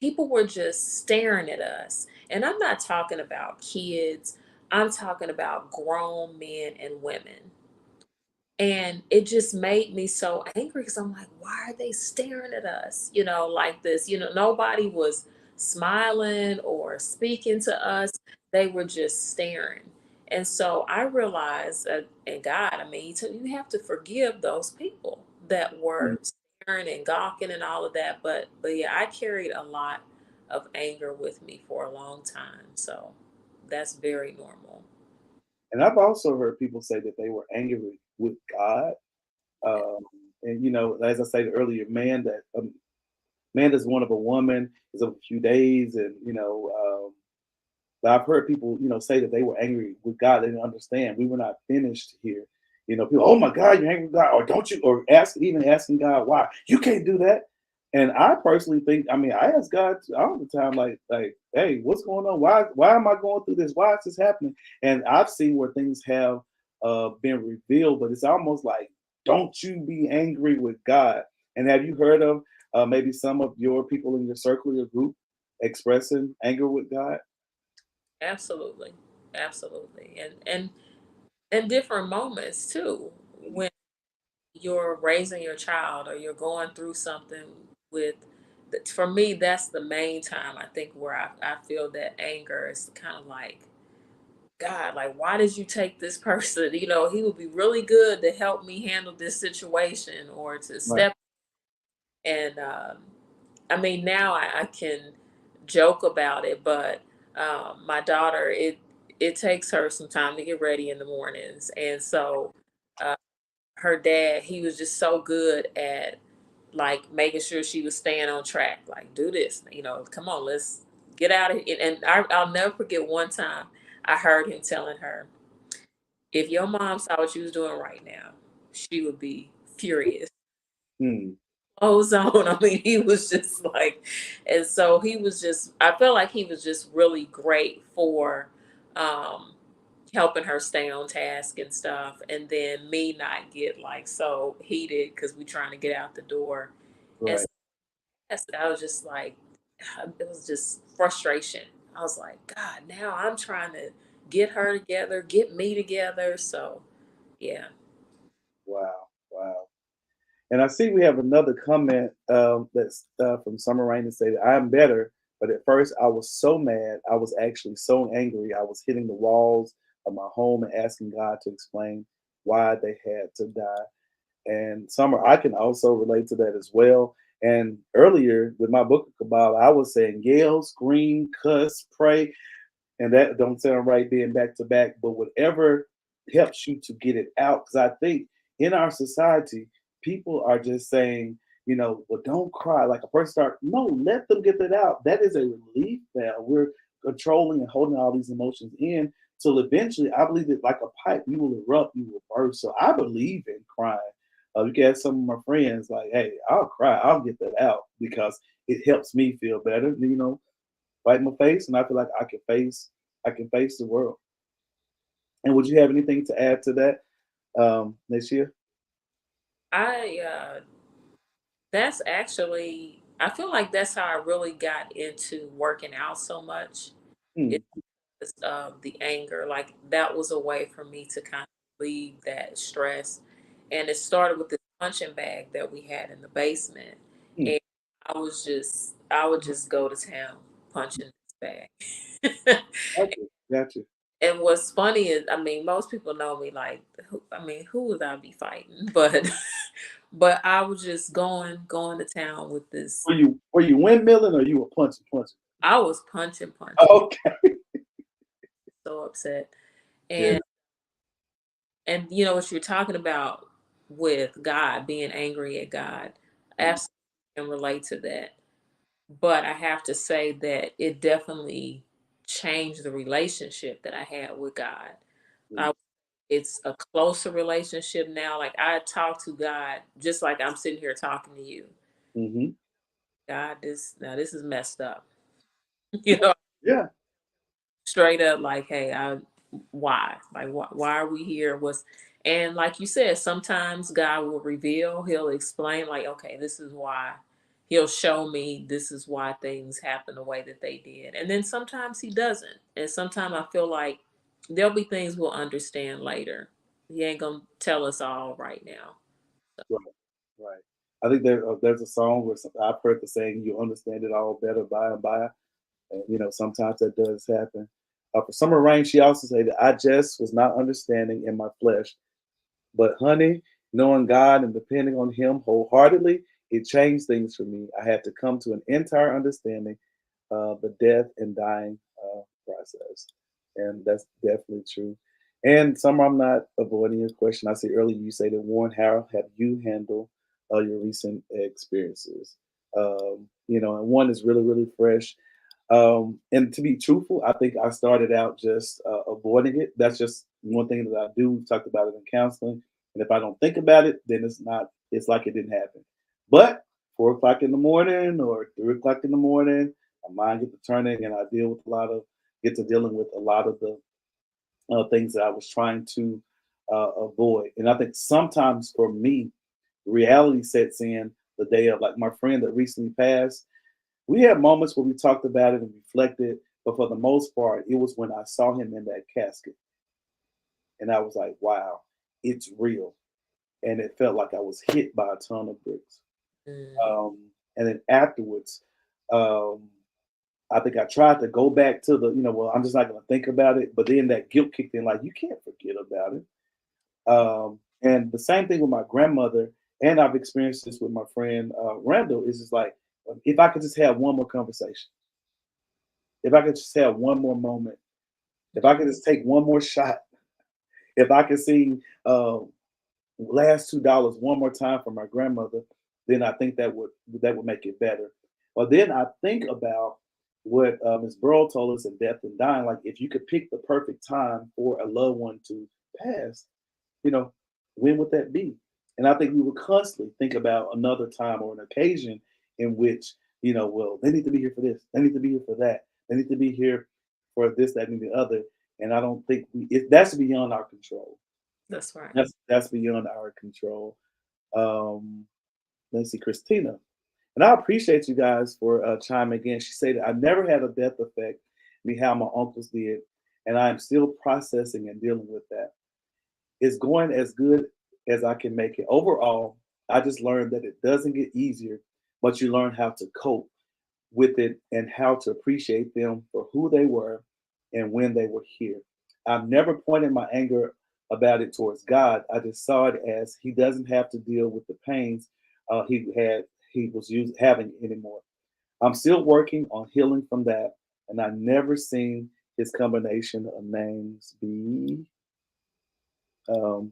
people were just staring at us. And I'm not talking about kids, I'm talking about grown men and women. And it just made me so angry because I'm like, why are they staring at us, like this? Nobody was smiling or speaking to us. They were just staring. And so I realized that, and God, I mean, you have to forgive those people that Mhm. were staring and gawking and all of that. But yeah, I carried a lot of anger with me for a long time. So that's very normal. And I've also heard people say that they were angry with God. Um, and as I said earlier, man that's one of a woman is of a few days, and but I've heard people, say that they were angry with God. They didn't understand. We were not finished here. People, oh my God, you're angry with God, or don't you, or even asking God why. You can't do that. And I personally think, I mean, I ask God all the time, like, hey, what's going on? Why am I going through this? Why is this happening? And I've seen where things have been revealed, but it's almost like, don't you be angry with God. And have you heard of maybe some of your people in your circle, your group, expressing anger with God? Absolutely. Absolutely. And different moments too, when you're raising your child or you're going through something with, for me, that's the main time I think where I feel that anger is kind of like, God, like, why did you take this person? He would be really good to help me handle this situation or to Right. step. And I mean, now I can joke about it, but my daughter, it takes her some time to get ready in the mornings, and so uh, her dad, he was just so good at like making sure she was staying on track. Like, do this, come on, let's get out of here. And I'll never forget one time I heard him telling her, "If your mom saw what you was doing right now, she would be furious." Hmm. Ozone. I mean, he was just like, and so he was just, I felt like he was just really great for um, helping her stay on task and stuff. And then me not get like so heated because we trying to get out the door. And Right. so I was just like, it was just frustration. I was like, God, now I'm trying to get her together, get me together. So, yeah. Wow. Wow. And I see we have another comment that's from Summer Rain to say that I'm better, but at first I was so mad. I was actually so angry. I was hitting the walls of my home and asking God to explain why they had to die. And Summer, I can also relate to that as well. And earlier with my book of Kabbalah, I was saying yell, scream, cuss, pray, and that don't sound right being back to back, but whatever helps you to get it out. Because I think in our society, people are just saying, well, don't cry. Like a person start, no, let them get that out. That is a relief valve. We're controlling and holding all these emotions in till eventually, I believe that like a pipe, you will erupt, you will burst. So I believe in crying. You can ask some of my friends, like, hey, I'll cry, I'll get that out because it helps me feel better. Wipe my face, and I feel like I can face the world. And would you have anything to add to that, next year? I that's actually, I feel like that's how I really got into working out so much. Hmm. It's the anger. Like that was a way for me to kind of leave that stress. And it started with this punching bag that we had in the basement. Hmm. And I would just go to town punching this bag. Gotcha. Gotcha. And what's funny is, I mean, most people know me like, who would I be fighting? But, but I was just going to town with this. Were you windmilling or you were punching? I was punching, Okay. so upset. Yeah. And you know what you're talking about with God, being angry at God, Mm, absolutely can relate to that. But I have to say that it definitely changed the relationship that I had with God. mm, I, it's a closer relationship now. Like I talk to God just like I'm sitting here talking to you. mhm. God, this is messed up. You know, Yeah. straight up like, hey, why? Like, why are we here? And like you said, sometimes God will reveal, he'll explain, like, okay, this is why. He'll show me this is why things happen the way that they did. And then sometimes he doesn't. And sometimes I feel like there'll be things we'll understand later. He ain't gonna tell us all right now. Right. Right. I think there's a song where I've heard the saying, "You understand it all better by and by." And sometimes that does happen. For Summer Rain, she also said that I just was not understanding in my flesh. But honey, knowing God and depending on Him wholeheartedly, it changed things for me. I had to come to an entire understanding of the death and dying process, and that's definitely true. And some, I'm not avoiding your question. I see earlier you say that Warren, how have you handled your recent experiences? And one is really, really fresh. And to be truthful, I think I started out just avoiding it. That's just one thing that I do. We've talked about it in counseling. And if I don't think about it, then it's like it didn't happen. But 4 o'clock in the morning or 3 o'clock in the morning, my mind gets to turning and I get to dealing with a lot of the things that I was trying to avoid. And I think sometimes for me, reality sets in the day of, like my friend that recently passed. We had moments where we talked about it and reflected, but for the most part, it was when I saw him in that casket. And I was like, wow, it's real. And it felt like I was hit by a ton of bricks. Mm, Um, and then afterwards, um, I think I tried to go back to well, I'm just not going to think about it. But then that guilt kicked in, like, you can't forget about it. And the same thing with my grandmother. And I've experienced this with my friend Randall, is just like, if I could just have one more conversation, if I could just have one more moment, if I could just take one more shot, if I could sing "Last $2" one more time for my grandmother, then I think that would make it better. But then I think about what Ms. Burrow told us in Death and Dying. Like, if you could pick the perfect time for a loved one to pass, you know, when would that be? And I think we would constantly think about another time or an occasion in which, well, they need to be here for this, they need to be here for that, they need to be here for this, that, and the other. And I don't think that's beyond our control. that's right. That's beyond our control. Um, let's see, Christina. And I appreciate you guys for chiming in. She said, I never had a death affect me how my uncles did, and I am still processing and dealing with that. It's going as good as I can make it. Overall, I just learned that it doesn't get easier, but you learn how to cope with it and how to appreciate them for who they were and when they were here. I've never pointed my anger about it towards God. I just saw it as He doesn't have to deal with the pains he was having anymore. I'm still working on healing from that, and I've never seen His combination of names be. Um,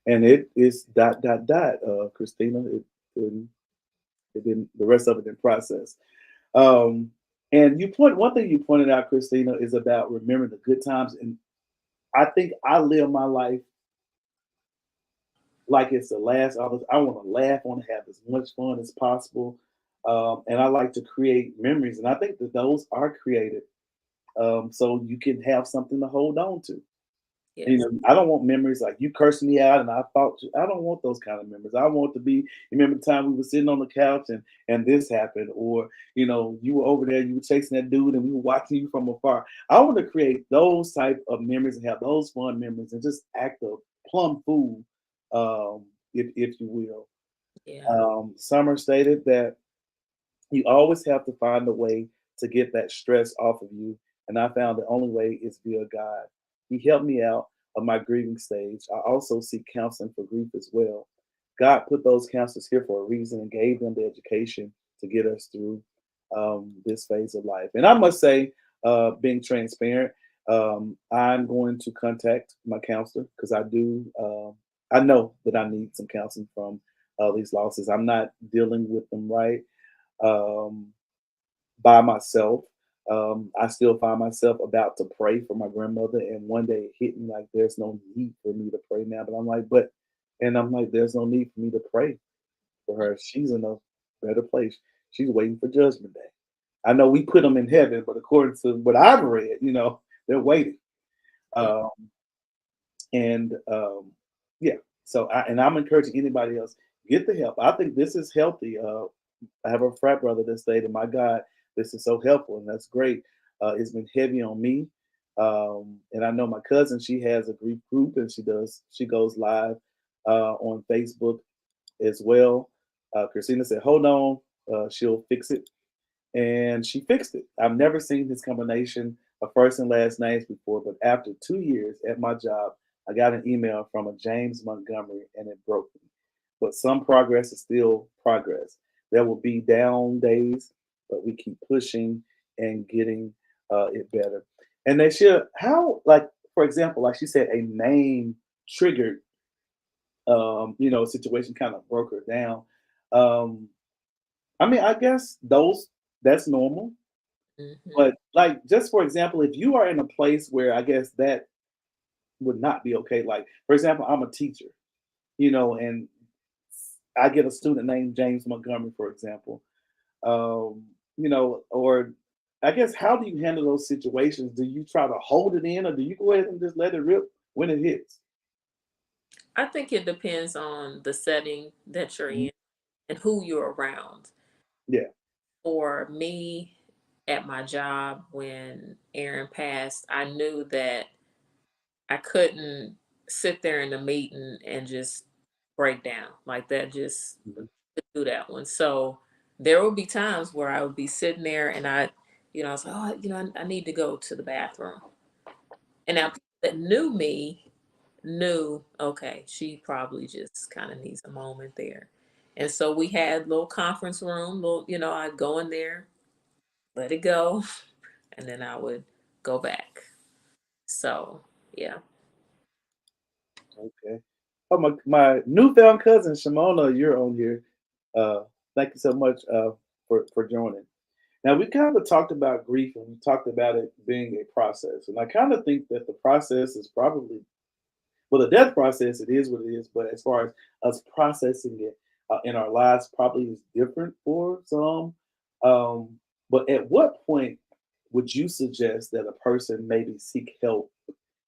and it is dot dot dot. Christina, it didn't. The rest of it didn't process. Um, And one thing you pointed out, Christina, is about remembering the good times. And I think I live my life like it's the last. I want to laugh, I want to have as much fun as possible, and I like to create memories. And I think that those are created, so you can have something to hold on to. You Yes. know, I don't want memories like you cursing me out and I thought you. I don't want those kind of memories. I want to be. You remember the time we were sitting on the couch and this happened, or you were over there, you were chasing that dude, and we were watching you from afar. I want to create those type of memories and have those fun memories and just act a plum fool, if you will. Yeah. Summer stated that you always have to find a way to get that stress off of you. And I found the only way is via God. He helped me out of my grieving stage. I also seek counseling for grief as well. God put those counselors here for a reason and gave them the education to get us through this phase of life. And I must say, being transparent, I'm going to contact my counselor because I do. I know that I need some counseling from these losses. I'm not dealing with them right, um, by myself. I still find myself about to pray for my grandmother, and one day it hit me like there's no need for me to pray now. I'm like, there's no need for me to pray for her. She's in a better place. She's waiting for Judgment Day. I know we put them in heaven, but according to what I've read, they're waiting. Yeah. Um, and yeah, I'm encouraging anybody else, get the help. I think this is healthy. I have a frat brother that stated, "My God, this is so helpful," and that's great. It's been heavy on me, and I know my cousin. She has a grief group, and she goes live on Facebook as well. Christina said, "Hold on, she'll fix it," and she fixed it. I've never seen this combination of first and last names before, but after 2 years at my job, I got an email from a James Montgomery, and it broke me. But some progress is still progress. There will be down days, but we keep pushing and getting it better. And they should, how, like, for example, like she said, a name triggered, situation kind of broke her down. Um, I mean, I guess that's normal. Hmm. But like, just for example, if you are in a place where I guess that would not be okay. Like, for example, I'm a teacher, and I get a student named James Montgomery, for example. Or I guess, how do you handle those situations? Do you try to hold it in, or do you go ahead and just let it rip when it hits? I think it depends on the setting that you're Mhm. in and who you're around. Yeah. For me, at my job, when Aaron passed, I knew that I couldn't sit there in the meeting and just break down like that, just Mhm. do that one. So there would be times where I would be sitting there and I was like, oh, I need to go to the bathroom. And now people that knew me knew, okay, she probably just kind of needs a moment there. And so we had little conference room, I'd go in there, let it go, and then I would go back. So yeah. Okay. Oh, my newfound cousin Shimona, you're on here. Uh, Thank you so much for joining. Now, we kind of talked about grief and we talked about it being a process. And I kind of think that the process is probably, well, the death process, it is what it is. But as far as us processing it in our lives, probably is different for some. Um, but at what point would you suggest that a person maybe seek help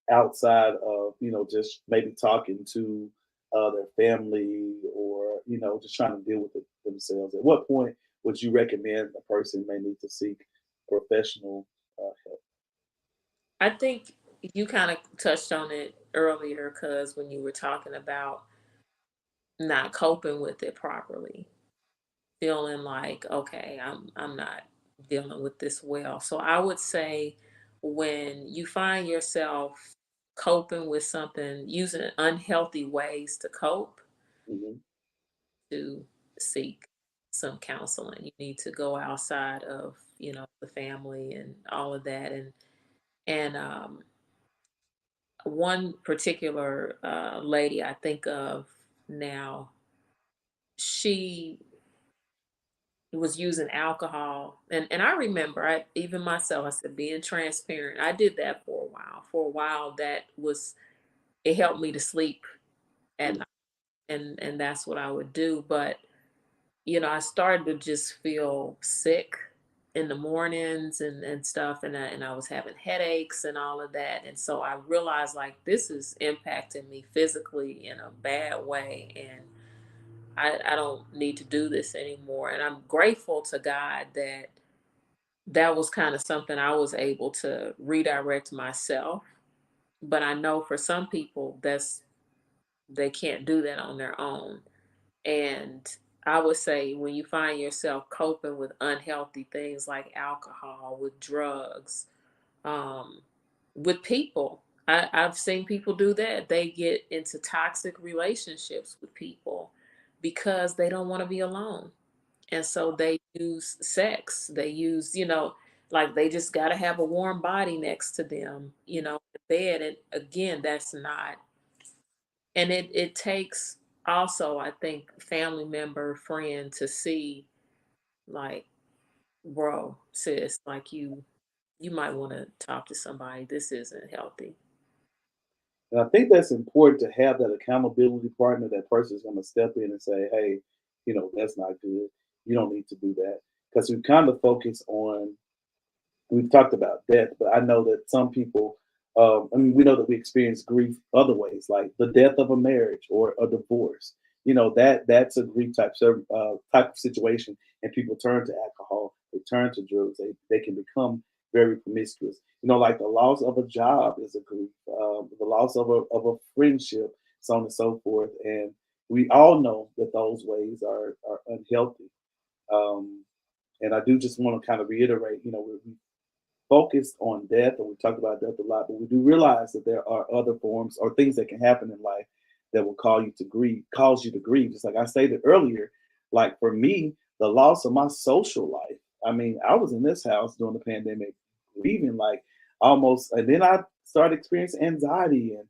outside of, just maybe talking to their family, or just trying to deal with it themselves? At what point would you recommend a person may need to seek professional help? I think you kind of touched on it earlier because when you were talking about not coping with it properly, feeling like, okay, I'm not dealing with this well. So I would say when you find yourself coping with something, using unhealthy ways to cope, Hmm. to seek some counseling. You need to go outside of, the family and all of that. And one particular lady I think of now, she was using alcohol. And I remember, even myself, I said, being transparent, I did that for a while. For a while, it helped me to sleep at night. And that's what I would do. But, I started to just feel sick in the mornings and stuff. And I was having headaches and all of that. And so I realized, like, this is impacting me physically in a bad way. And I don't need to do this anymore. And I'm grateful to God that that was kind of something I was able to redirect myself. But I know for some people they can't do that on their own. And I would say, when you find yourself coping with unhealthy things like alcohol, with drugs, um, with people, I've seen people do that. They get into toxic relationships with people because they don't want to be alone. And so they use sex. They use, like, they just got to have a warm body next to them, in bed. And again, that's not. And it takes also, I think, family member, friend to see, like, bro, sis, like, you might want to talk to somebody. This isn't healthy. And I think that's important to have that accountability partner. That person's going to step in and say, "Hey, that's not good. You don't need to do that." Because we kind of focus on, we've talked about death, but I know that some people, I mean, we know that we experience grief other ways, like the death of a marriage or a divorce. That's a grief type of situation, and people turn to alcohol, they turn to drugs, they can become very promiscuous. Like the loss of a job is a grief, the loss of a friendship, so on and so forth. And we all know that those ways are unhealthy. Um, and I do just want to kind of reiterate, we focused on death, and we talk about death a lot, but we do realize that there are other forms or things that can happen in life that will cause you to grieve. Just like I stated earlier, like for me, the loss of my social life. I mean, I was in this house during the pandemic, grieving like almost, and then I started experiencing anxiety and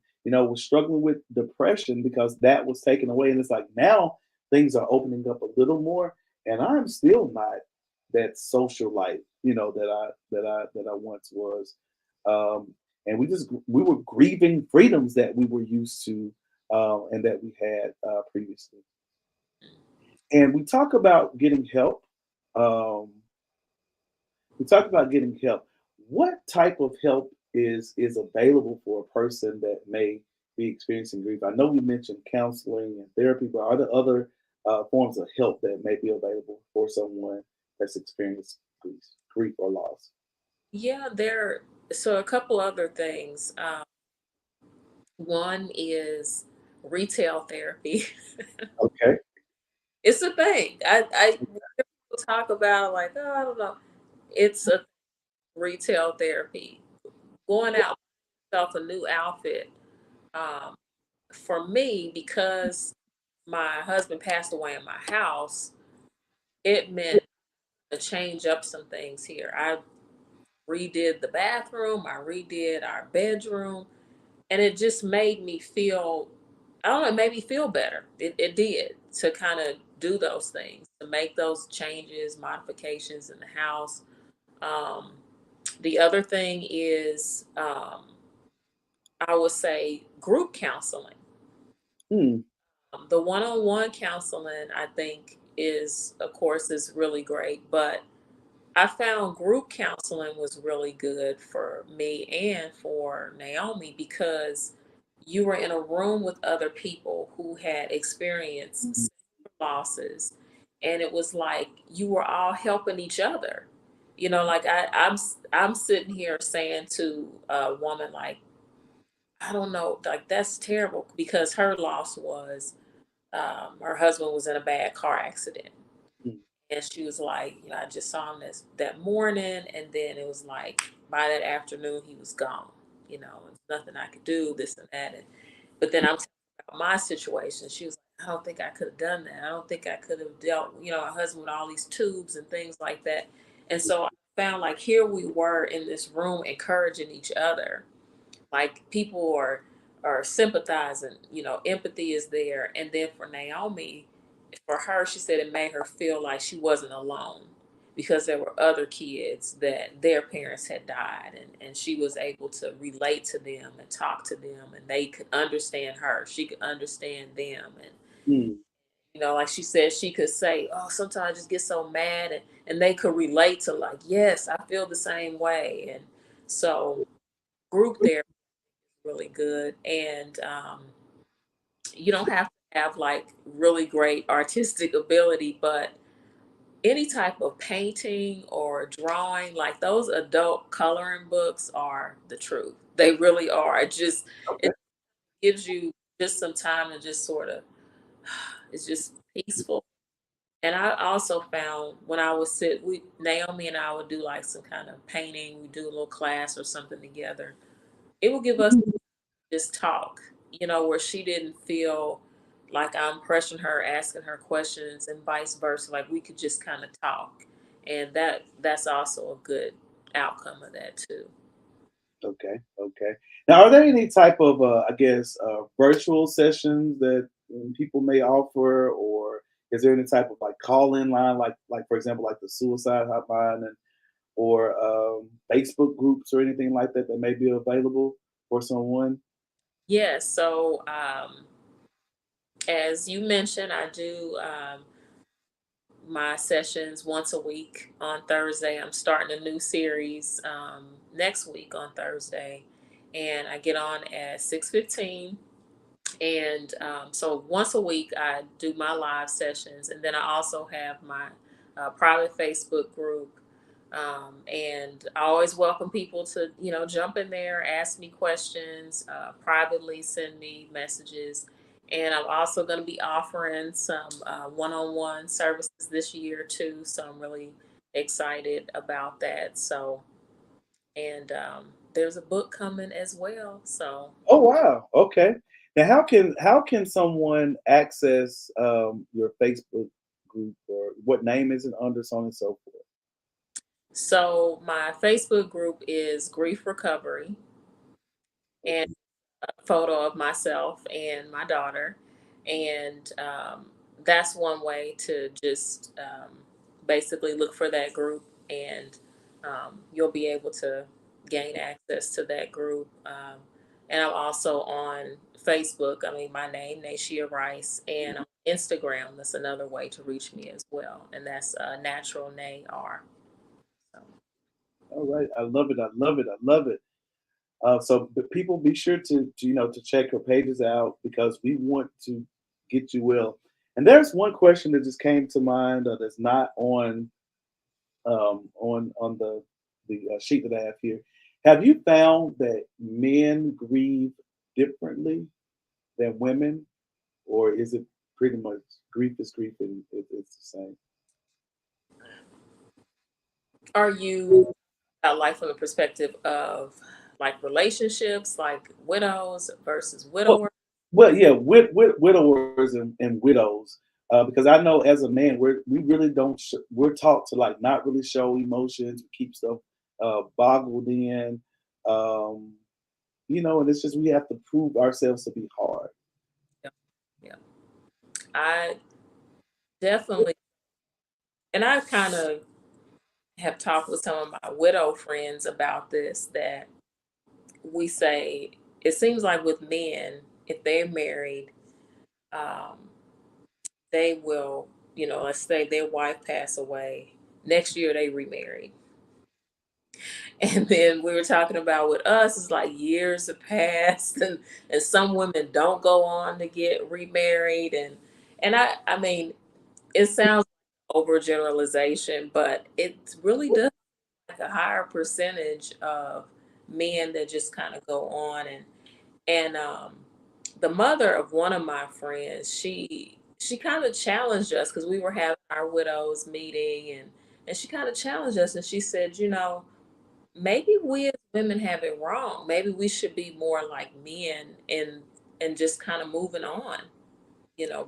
was struggling with depression because that was taken away. And it's like now things are opening up a little more, and I'm still not that social life, that I once was. Um, and we were grieving freedoms that we were used to, and that we had previously. And we talk about getting help. Um, we talk about getting help. What type of help is available for a person that may be experiencing grief? I know we mentioned counseling and therapy, but are there other forms of help that may be available for someone that's experienced grief or loss? Yeah, so a couple other things. One is retail therapy. Okay. It's a thing. I People talk about, like, oh, I don't know. It's a retail therapy. Going out yourself a new outfit. Um, for me, because my husband passed away in my house, it meant to change up some things here. I redid the bathroom, I redid our bedroom, and it just made me feel, I don't know, it made me feel better. It did, to kind of do those things, to make those changes, modifications in the house. Um, the other thing is, I would say, group counseling. Hmm. The one-on-one counseling, I think, is, of course, is really great, but I found group counseling was really good for me and for Naomi, because you were in a room with other people who had experienced Mhm. similar losses, and it was like you were all helping each other. Like, I'm sitting here saying to a woman, like, I don't know, like, that's terrible, because her loss was, her husband was in a bad car accident. Mhm. And she was like, I just saw him that morning, and then it was like by that afternoon he was gone. There's nothing I could do, this and that. But then I'm talking about my situation. She was like, I don't think I could have done that. I don't think I could have dealt, my husband, with all these tubes and things like that. And so I found, like, here we were in this room encouraging each other. Like, people are sympathizing, empathy is there. And then for Naomi, for her, she said it made her feel like she wasn't alone because there were other kids that their parents had died, and she was able to relate to them and talk to them, and they could understand her. She could understand them. And, Mm. like she said, she could say, oh, sometimes I just get so mad. And they could relate to, like, yes, I feel the same way. And so group therapy is really good. And you don't have to have like really great artistic ability, but any type of painting or drawing, like those adult coloring books are the truth. They really are. Okay. It gives you just some time to just sort of, it's just peaceful. And I also found when I would Naomi and I would do like some kind of painting, we do a little class or something together. It would give us just talk, where she didn't feel like I'm pressuring her, asking her questions, and vice versa. Like we could just kind of talk, and that's also a good outcome of that too. Okay. Okay. Now, are there any type of, I guess, virtual sessions that people may offer, or is there any type of like call-in line, like for example, like the suicide hotline, and or Facebook groups or anything like that that may be available for someone? Yes. So as you mentioned, I do my sessions once a week on Thursday. I'm starting a new series next week on Thursday, and I get on at 6:15. And so once a week, I do my live sessions. And then I also have my private Facebook group. And I always welcome people to, jump in there, ask me questions, privately send me messages. And I'm also going to be offering some one-on-one services this year too. So I'm really excited about that. So, and there's a book coming as well. So Oh wow. Okay. Now, how can someone access your Facebook group, or what name is it under, so on and so forth? So my Facebook group is Grief Recovery, and a photo of myself and my daughter, and that's one way to just basically look for that group, and you'll be able to gain access to that group. And I'm also on Facebook. I mean, my name Nayshea Rice, and on Instagram. That's another way to reach me as well, and that's Natural Nay R. So. All right. I love it. I love it. I love it. So the people, be sure to check her pages out because we want to get you well. And there's one question that just came to mind that's not on the sheet that I have here. Have you found that men grieve differently than women, or is it pretty much grief is grief and it's the same? Are you like from the perspective of like relationships, like widows versus Well, widowers? well, yeah, with widowers and widows, because I know as a man, we really don't. We're taught to like not really show emotions, keep stuff boggled in, um, and it's just we have to prove ourselves to be hard. Yeah, yeah. I definitely, and I kind of have talked with some of my widow friends about this, that we say it seems like with men, if they're married, um, they will, let's say their wife pass away, next year they remarried. And then we were talking about with us, it's like years have passed, and some women don't go on to get remarried, and I mean, it sounds like overgeneralization, but it really does, like a higher percentage of men that just kind of go on. And the mother of one of my friends, she kind of challenged us because we were having our widows meeting, and she kind of challenged us, and she said, maybe we as women have it wrong. Maybe we should be more like men, and just kind of moving on,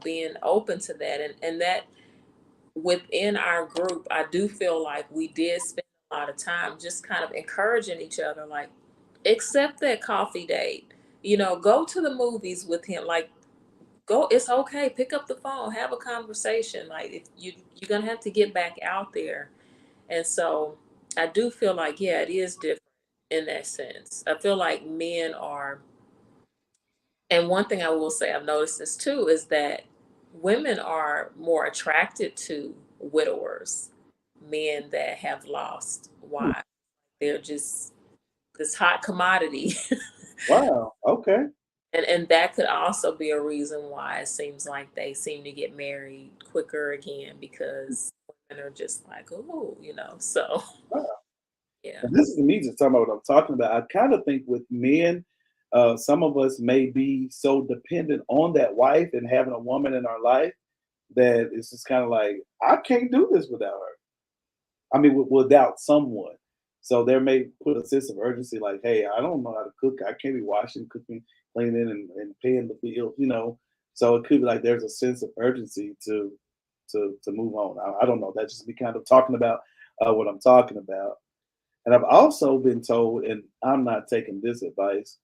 being open to that. And that within our group, I do feel like we did spend a lot of time just kind of encouraging each other, like, accept that coffee date, go to the movies with him, like, go. It's okay. Pick up the phone, have a conversation. Like if you're gonna have to get back out there. And so I do feel like, yeah, it is different in that sense. I feel like men are, and one thing I will say, I've noticed this too, is that women are more attracted to widowers, men that have lost wives. They're just this hot commodity. Wow. Okay. And that could also be a reason why it seems like they seem to get married quicker again, because women are just like, oh, so Wow. yeah. And this is me just talking about what I'm talking about. I kind of think with men, some of us may be so dependent on that wife and having a woman in our life that it's just kind of like, I can't do this without her. I mean, without someone. So there may put a sense of urgency, like, hey, I don't know how to cook. I can't be washing, cooking, cleaning, and paying the bill. So it could be like there's a sense of urgency to move on. I don't know. That just be kind of talking about what I'm talking about. And I've also been told, and I'm not taking this advice,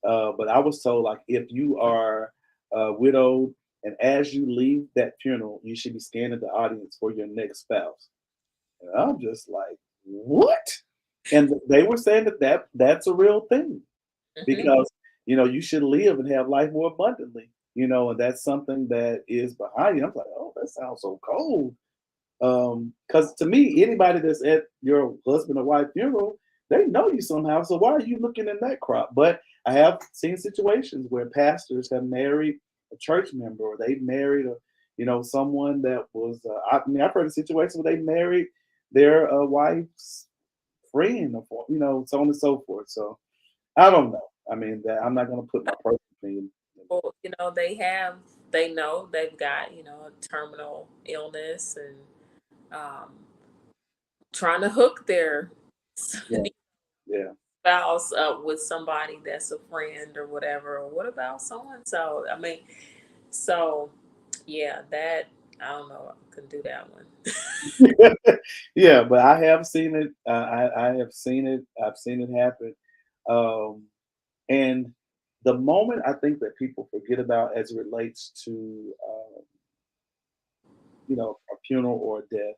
but I was told like if you are widowed and as you leave that funeral, you should be scanning the audience for your next spouse. And I'm just like, what? And they were saying that's a real thing Hmm. because you should live and have life more abundantly. And that's something that is behind you. I'm like, oh, that sounds so cold. Because to me, anybody that's at your husband or wife funeral, they know you somehow. So why are you looking in that crop? But I have seen situations where pastors have married a church member, or they married someone that was. I mean, I've heard of situations where they married their wife's friend, or so on and so forth. So I don't know. I mean, that I'm not going to put my personal opinion. Well, they know they've got, a terminal illness, and um, trying to hook their Yeah, yeah, spouse up with somebody that's a friend or whatever. Or what about so and so? I mean, so yeah, that I don't know. I couldn't do that one. yeah. But I have seen it. I have seen it. I've seen it happen. Um, and the moment I think that people forget about as it relates to a funeral or a death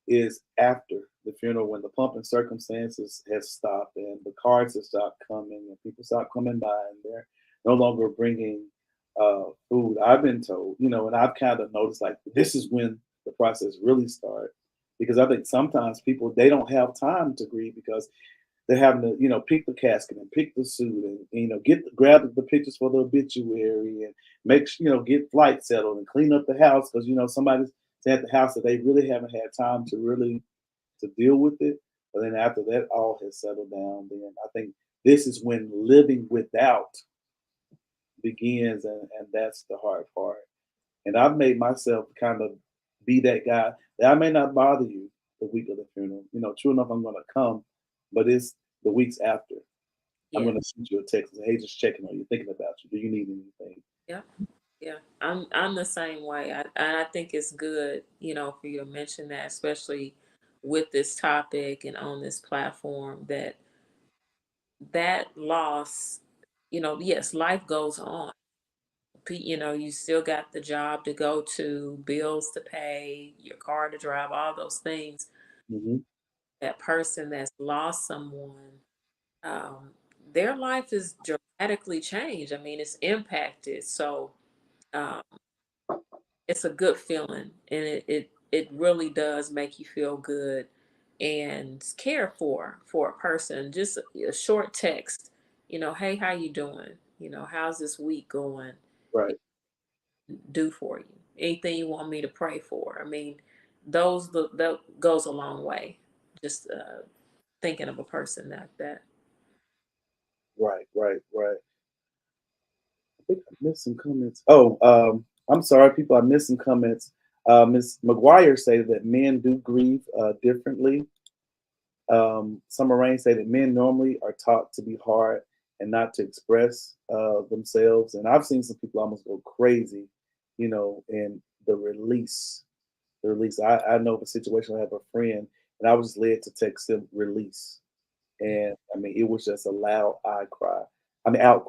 is after the funeral when the pomp and circumstances has stopped and the cards have stopped coming and people stop coming by and they're no longer bringing food. I've been told, and I've kind of noticed like this is when the process really starts because I think sometimes people they don't have time to grieve because they're having to, pick the casket and pick the suit and, grab the pictures for the obituary and get flight settled and clean up the house because, somebody's at the house that they really haven't had time to really to deal with it. But then after that all has settled down, then I think this is when living without begins, and that's the hard part. And I've made myself kind of be that guy that I may not bother you the week of the funeral. True enough, I'm going to come, but it's the weeks after. I'm Yeah, going to shoot you a text and say, hey, just checking on you, thinking about you. Do you need anything? yeah, yeah. I'm the same way. I think it's good, for you to mention that, especially with this topic and on this platform, that loss, yes, life goes on. You still got the job to go to, bills to pay, your car to drive, all those things. Hmm. That person that's lost someone, um, their life is dramatically changed. I mean, it's impacted. So um, it's a good feeling, and it really does make you feel good and care for a person. Just a short text, hey, how you doing? How's this week going? Right, Do for you. Anything you want me to pray for. I mean, that goes a long way. Just thinking of a person like that. right, right, right. I think I missed some comments. Oh, I'm sorry, people. I missed some comments. Ms. McGuire said that men do grieve differently. Summer Rain say that men normally are taught to be hard and not to express themselves. And I've seen some people almost go crazy, in the release. The release. I know of a situation. I have a friend, and I was just led to text him release, and I mean it was just a loud outcry, and that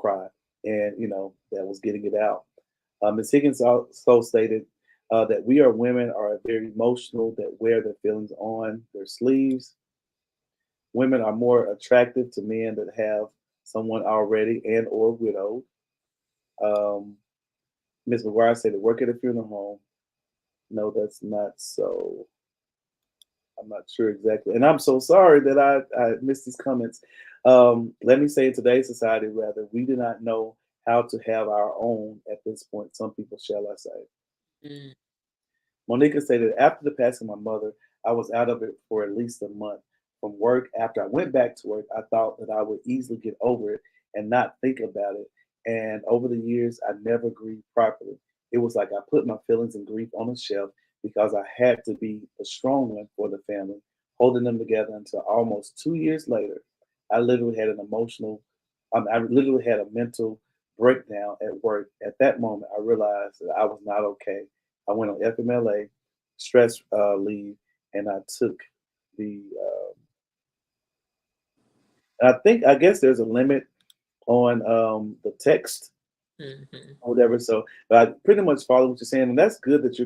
was getting it out. Ms. Higgins also stated that we are women are very emotional that wear their feelings on their sleeves. Women are more attractive to men that have someone already and or widowed. Um, Ms. McGuire said to work at a funeral home. No, that's not so. I'm not sure exactly. And I'm so sorry that I missed these comments. Let me say in today's society, rather, we do not know how to have our own at this point. Some people shall I say. Mm. Monica stated, after the passing of my mother, I was out of it for at least a month. From work, after I went back to work, I thought that I would easily get over it and not think about it. And over the years, I never grieved properly. It was like I put my feelings and grief on a shelf because I had to be a strong one for the family, holding them together until almost 2 years later. I literally had an emotional, I literally had a mental breakdown at work. At that moment, I realized that I was not okay. I went on FMLA, stress leave, and I took the. I think I guess there's a limit on the text Mhm. or whatever. So, but I pretty much follow what you're saying, and that's good that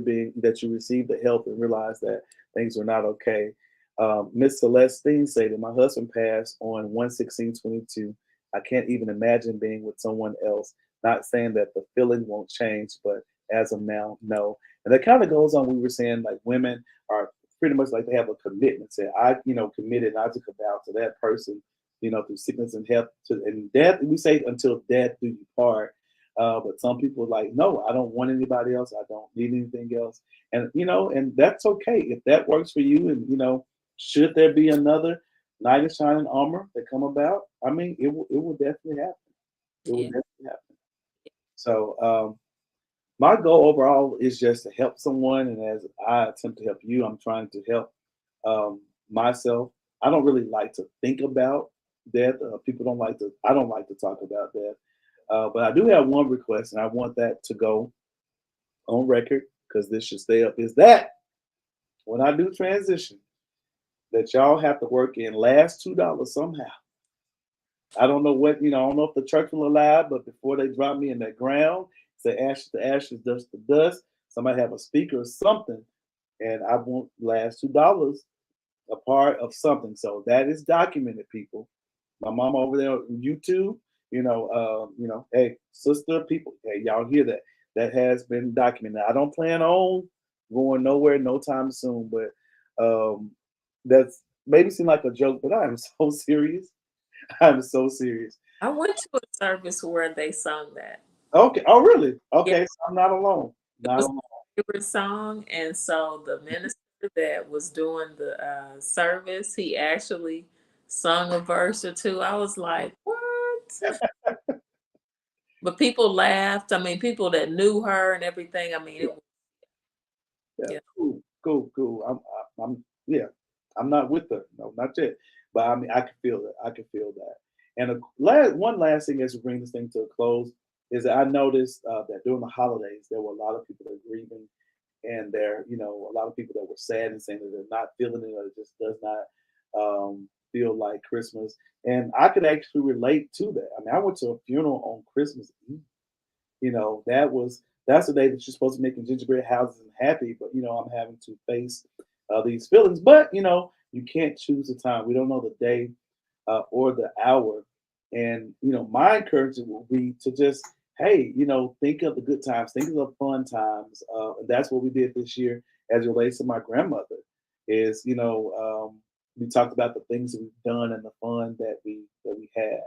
you received the help and realized that things are not okay. Miss Celestine said that my husband passed on 1/16/22. I can't even imagine being with someone else. Not saying that the feeling won't change, but as of now, no. And that kind of goes on. We were saying like women are pretty much like they have a commitment. Say I, committed. And I took a vow to that person, through sickness and health to and death. We say until death do you part. But some people are like, no, I don't want anybody else. I don't need anything else. And and that's okay if that works for you. And should there be another knight in shining armor that come about, I mean, it will definitely happen. It will Yeah. definitely happen. So my goal overall is just to help someone, and as I attempt to help you, I'm trying to help myself. I don't really like to think about death. People don't like to. I don't like to talk about death. But I do have one request, and I want that to go on record because this should stay up. Is that when I do transition, that y'all have to work in last $2 somehow. I don't know what I don't know if the church will allow, but before they drop me in that ground, say ashes to ashes, dust to dust. Somebody have a speaker or something, and I want last $2 a part of something. So that is documented, people. My mama over there on YouTube, hey, sister, people, hey, y'all hear that? That has been documented. I don't plan on going nowhere no time soon, but that's maybe seem like a joke, but I am so serious. I'm so serious. I went to a service where they sung that. Okay. Oh, really? Yeah, Okay. So I'm not alone. it Not was alone. my favorite song, and so the minister that was doing the service, he actually sung a verse or two. I was like, "What?" But people laughed. I mean, people that knew her and everything. I mean, Yeah. it was Yeah. yeah, Cool. Cool. Cool. Yeah. I'm not with her. No, not yet. But I mean, I can feel it. I can feel that. And one last thing as we bring this thing to a close is that I noticed that during the holidays there were a lot of people that were grieving, and there, a lot of people that were sad and saying that they're not feeling it or it just does not feel like Christmas. And I could actually relate to that. I mean, I went to a funeral on Christmas Eve. That's the day that you're supposed to be making gingerbread houses and happy, but I'm having to face these feelings. But you can't choose the time. We don't know the day or the hour. And my encouragement will be to just, hey, think of the good times, think of the fun times. And that's what we did this year as it relates to my grandmother. Is we talked about the things that we've done and the fun that we had.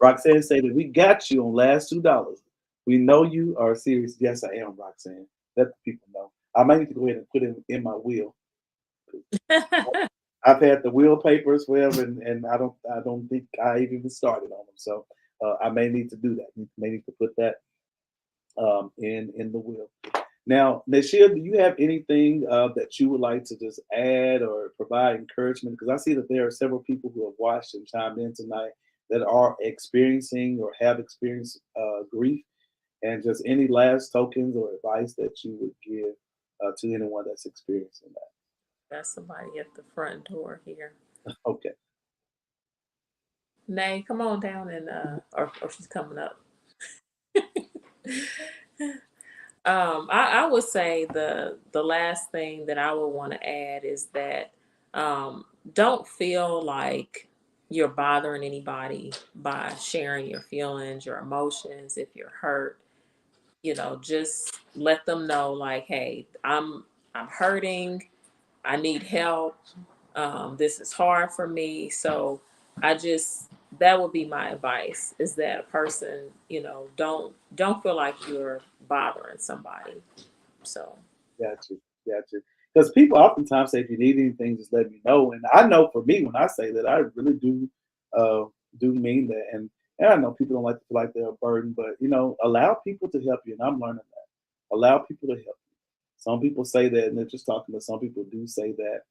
Roxanne said that we got you on last $2. We know you are serious. Yes, I am, Roxanne. Let the people know. I might need to go ahead and put it in my will. I've had the will papers forever, and I don't think I even started on them. So I may need to do that. May need to put that in the will. Now, Nashia, do you have anything that you would like to just add or provide encouragement? Because I see that there are several people who have watched and chimed in tonight that are experiencing or have experienced grief, and just any last tokens or advice that you would give to anyone that's experiencing that. got somebody at the front door here. Okay. Nay, come on down and or she's coming up. I would say the last thing that I would want to add is that don't feel like you're bothering anybody by sharing your feelings, your emotions. If you're hurt, just let them know, like, hey, I'm hurting. I need help. This is hard for me. So I just that would be my advice, is that a person, don't feel like you're bothering somebody. So Got you. Got you. Because people oftentimes say, if you need anything, just let me know. And I know for me, when I say that, I really uh, do mean that. And I know people don't like to feel like they're a burden, but allow people to help you. And I'm learning that. Allow people to help you. Some people say that, and they're just talking, but some people do say that,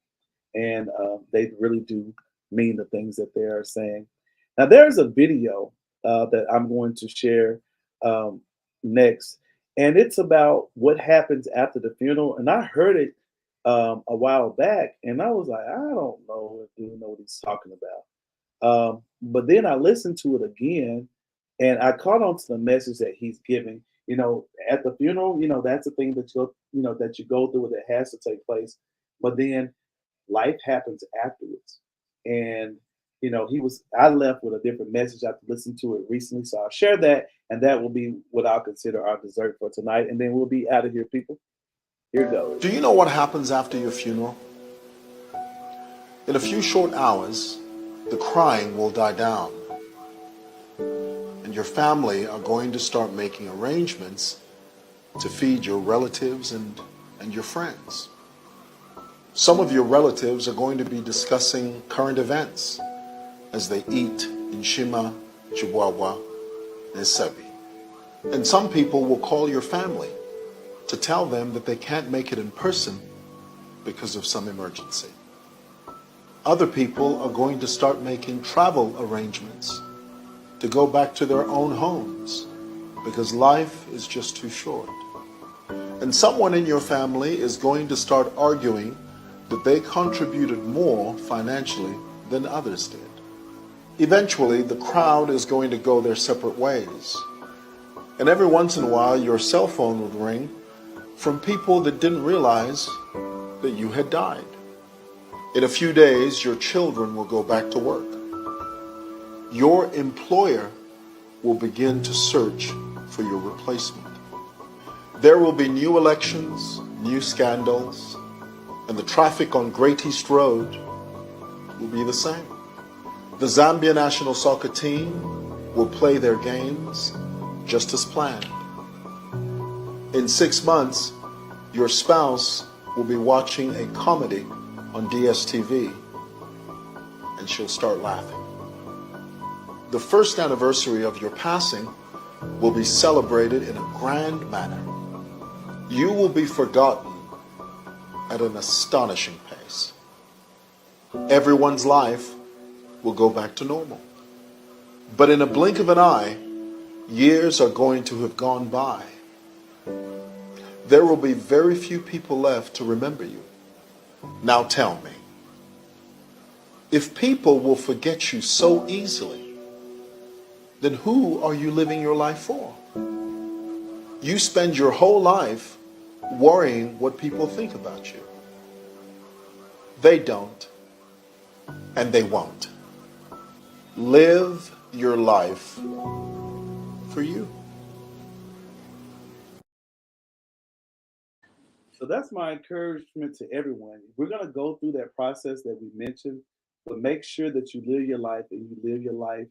and they really do mean the things that they are saying. Now, there's a video that I'm going to share um, next, and it's about what happens after the funeral. And I heard it a while back, and I was like, I don't know if you know what he's talking about. But then I listened to it again, and I caught on to the message that he's giving. At the funeral, that's the thing that you go through, that has to take place. But then life happens afterwards. And I left with a different message after listening to it recently. So I'll share that, and that will be what I'll consider our dessert for tonight. And then we'll be out of here, people. Here Do goes. you know what happens after your funeral? In a few short hours, the crying will die down, and your family are going to start making arrangements to feed your relatives and your friends. Some of your relatives are going to be discussing current events as they eat in Shima, Chihuahua, and Sebi. And some people will call your family to tell them that they can't make it in person because of some emergency. Other people are going to start making travel arrangements to go back to their own homes because life is just too short. And someone in your family is going to start arguing that they contributed more financially than others did. Eventually, the crowd is going to go their separate ways. And every once in a while, your cell phone would ring from people that didn't realize that you had died. In a few days, your children will go back to work. Your employer will begin to search for your replacement. There will be new elections, new scandals, and the traffic on Great East Road will be the same. The Zambia national soccer team will play their games just as planned. In 6 months, your spouse will be watching a comedy on DSTV, and she'll start laughing. The first anniversary of your passing will be celebrated in a grand manner. You will be forgotten at an astonishing pace. Everyone's life will go back to normal. But in a blink of an eye, years are going to have gone by. There will be very few people left to remember you. Now tell me, if people will forget you so easily, then who are you living your life for? You spend your whole life worrying what people think about you. They don't, and they won't. Live your life for you. So that's my encouragement to everyone. We're going to go through that process that we mentioned, but make sure that you live your life, and you live your life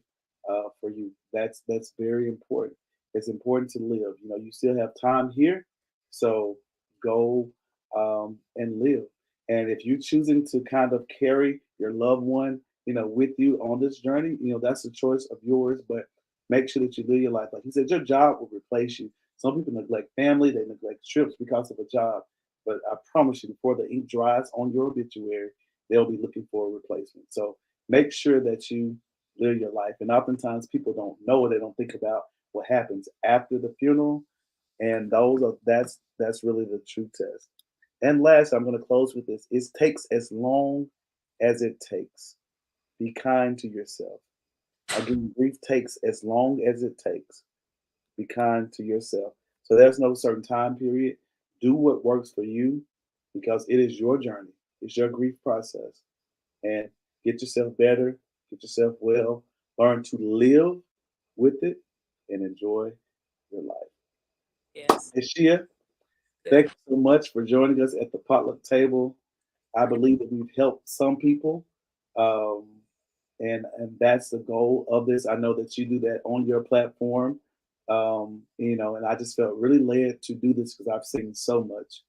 for you. That's very important. It's important to live. You still have time here, so go and live. And if you're choosing to kind of carry your loved one, with you on this journey, that's a choice of yours. But make sure that you live your life. Like he said, your job will replace you. Some people neglect family, they neglect trips because of a job. But I promise you, before the ink dries on your obituary, they'll be looking for a replacement. So make sure that you live your life. And oftentimes people don't know, they don't think about what happens after the funeral. And that's really the true test. And last, I'm going to close with this. It takes as long as it takes. Be kind to yourself. Again, grief takes as long as it takes. Be kind to yourself. So there's no certain time period. Do what works for you because it is your journey. It's your grief process. And get yourself better, get yourself well, learn to live with it and enjoy your life. Yes. Nayshea, Good. thank you so much for joining us at the potluck table. I believe that we've helped some people. Um, and that's the goal of this. I know that you do that on your platform. And I just felt really led to do this because I've seen so much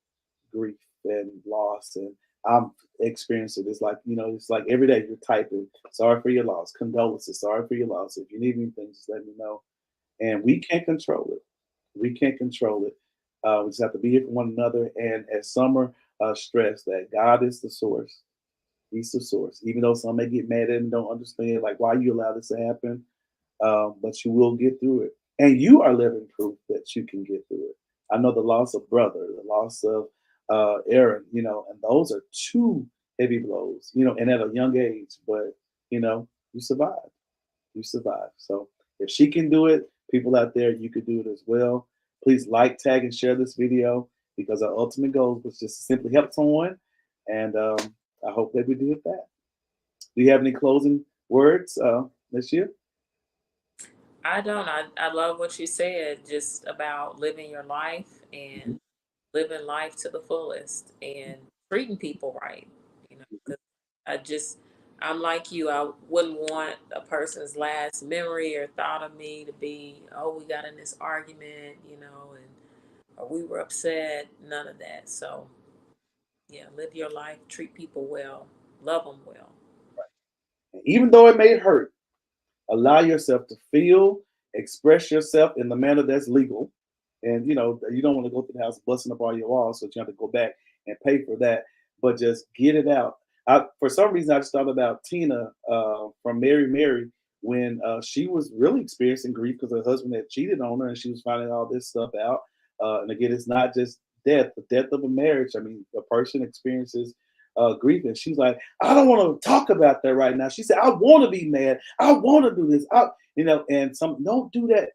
grief and loss, and I'm experiencing it. It's like, it's like every day you're typing, sorry for your loss, condolences, sorry for your loss. If you need anything, just let me know. And we can't control it. We can't control it. We just have to be here for one another. And as Summer stressed, that God is the source. He's the source. Even though some may get mad at him and don't understand, like, why you allow this to happen, but you will get through it. And you are living proof that you can get through it. I know the loss of brother, the loss of Aaron, and those are two heavy blows, and at a young age, but, you survived. You survived. So if she can do it, people out there, you could do it as well. Please like, tag, and share this video because our ultimate goal was just to simply help someone. And I hope that we did that. Do you have any closing words this year? I don't. I love what you said just about living your life and living life to the fullest and treating people right. 'Cause I just, I'm like you. I wouldn't want a person's last memory or thought of me to be, oh, we got in this argument, and or we were upset. None of that. So, yeah, live your life, treat people well, love them well. Even though it may hurt, allow yourself to feel, express yourself in the manner that's legal. And you don't want to go to the house busting up all your walls, so you have to go back and pay for that. But just get it out. For some reason, I just thought about Tina from Mary when she was really experiencing grief because her husband had cheated on her, and she was finding all this stuff out. And again, it's not just death, the death of a marriage. I mean, a person experiences grief, and she's like, I don't want to talk about that right now. She said, I want to be mad. I want to do this. And some don't do that.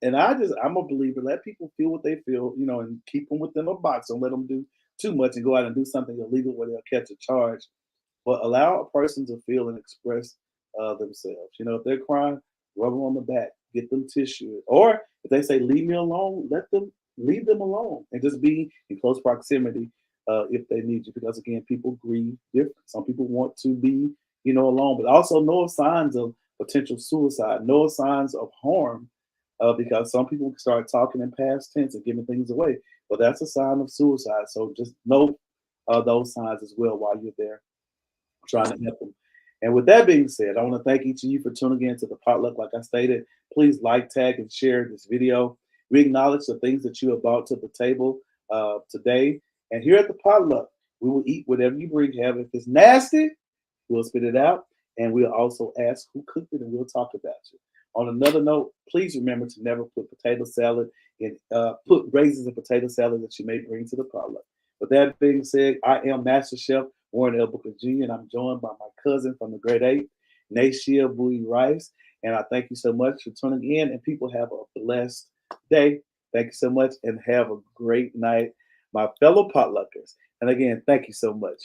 And I'm a believer. Let people feel what they feel, and keep them within a box. Don't let them do too much and go out and do something illegal where they'll catch a charge. But allow a person to feel and express themselves. If they're crying, rub them on the back, get them tissue. Or if they say, leave me alone, leave them alone and just be in close proximity if they need you. Because again, people grieve different. Some people want to be, alone, but also know signs of potential suicide, know signs of harm because some people start talking in past tense and giving things away. Well, that's a sign of suicide. So just know those signs as well while you're there trying to help them. And with that being said, I want to thank each of you for tuning in to the potluck. Like I stated, please like, tag, and share this video. We acknowledge the things that you have brought to the table today. And here at the potluck, we will eat whatever you bring. Have if it's nasty, we'll spit it out. And we'll also ask who cooked it, and we'll talk about you. On another note, please remember to never put potato salad in, put raisins in potato salad that you may bring to the potluck. With that being said, I am Master Chef Warren L. Booker Jr., and I'm joined by my cousin from the Great Eight, Nayshea Buie-Rice. And I thank you so much for tuning in, and people have a blessed day. Thank you so much, and have a great night, my fellow potluckers. And again, thank you so much.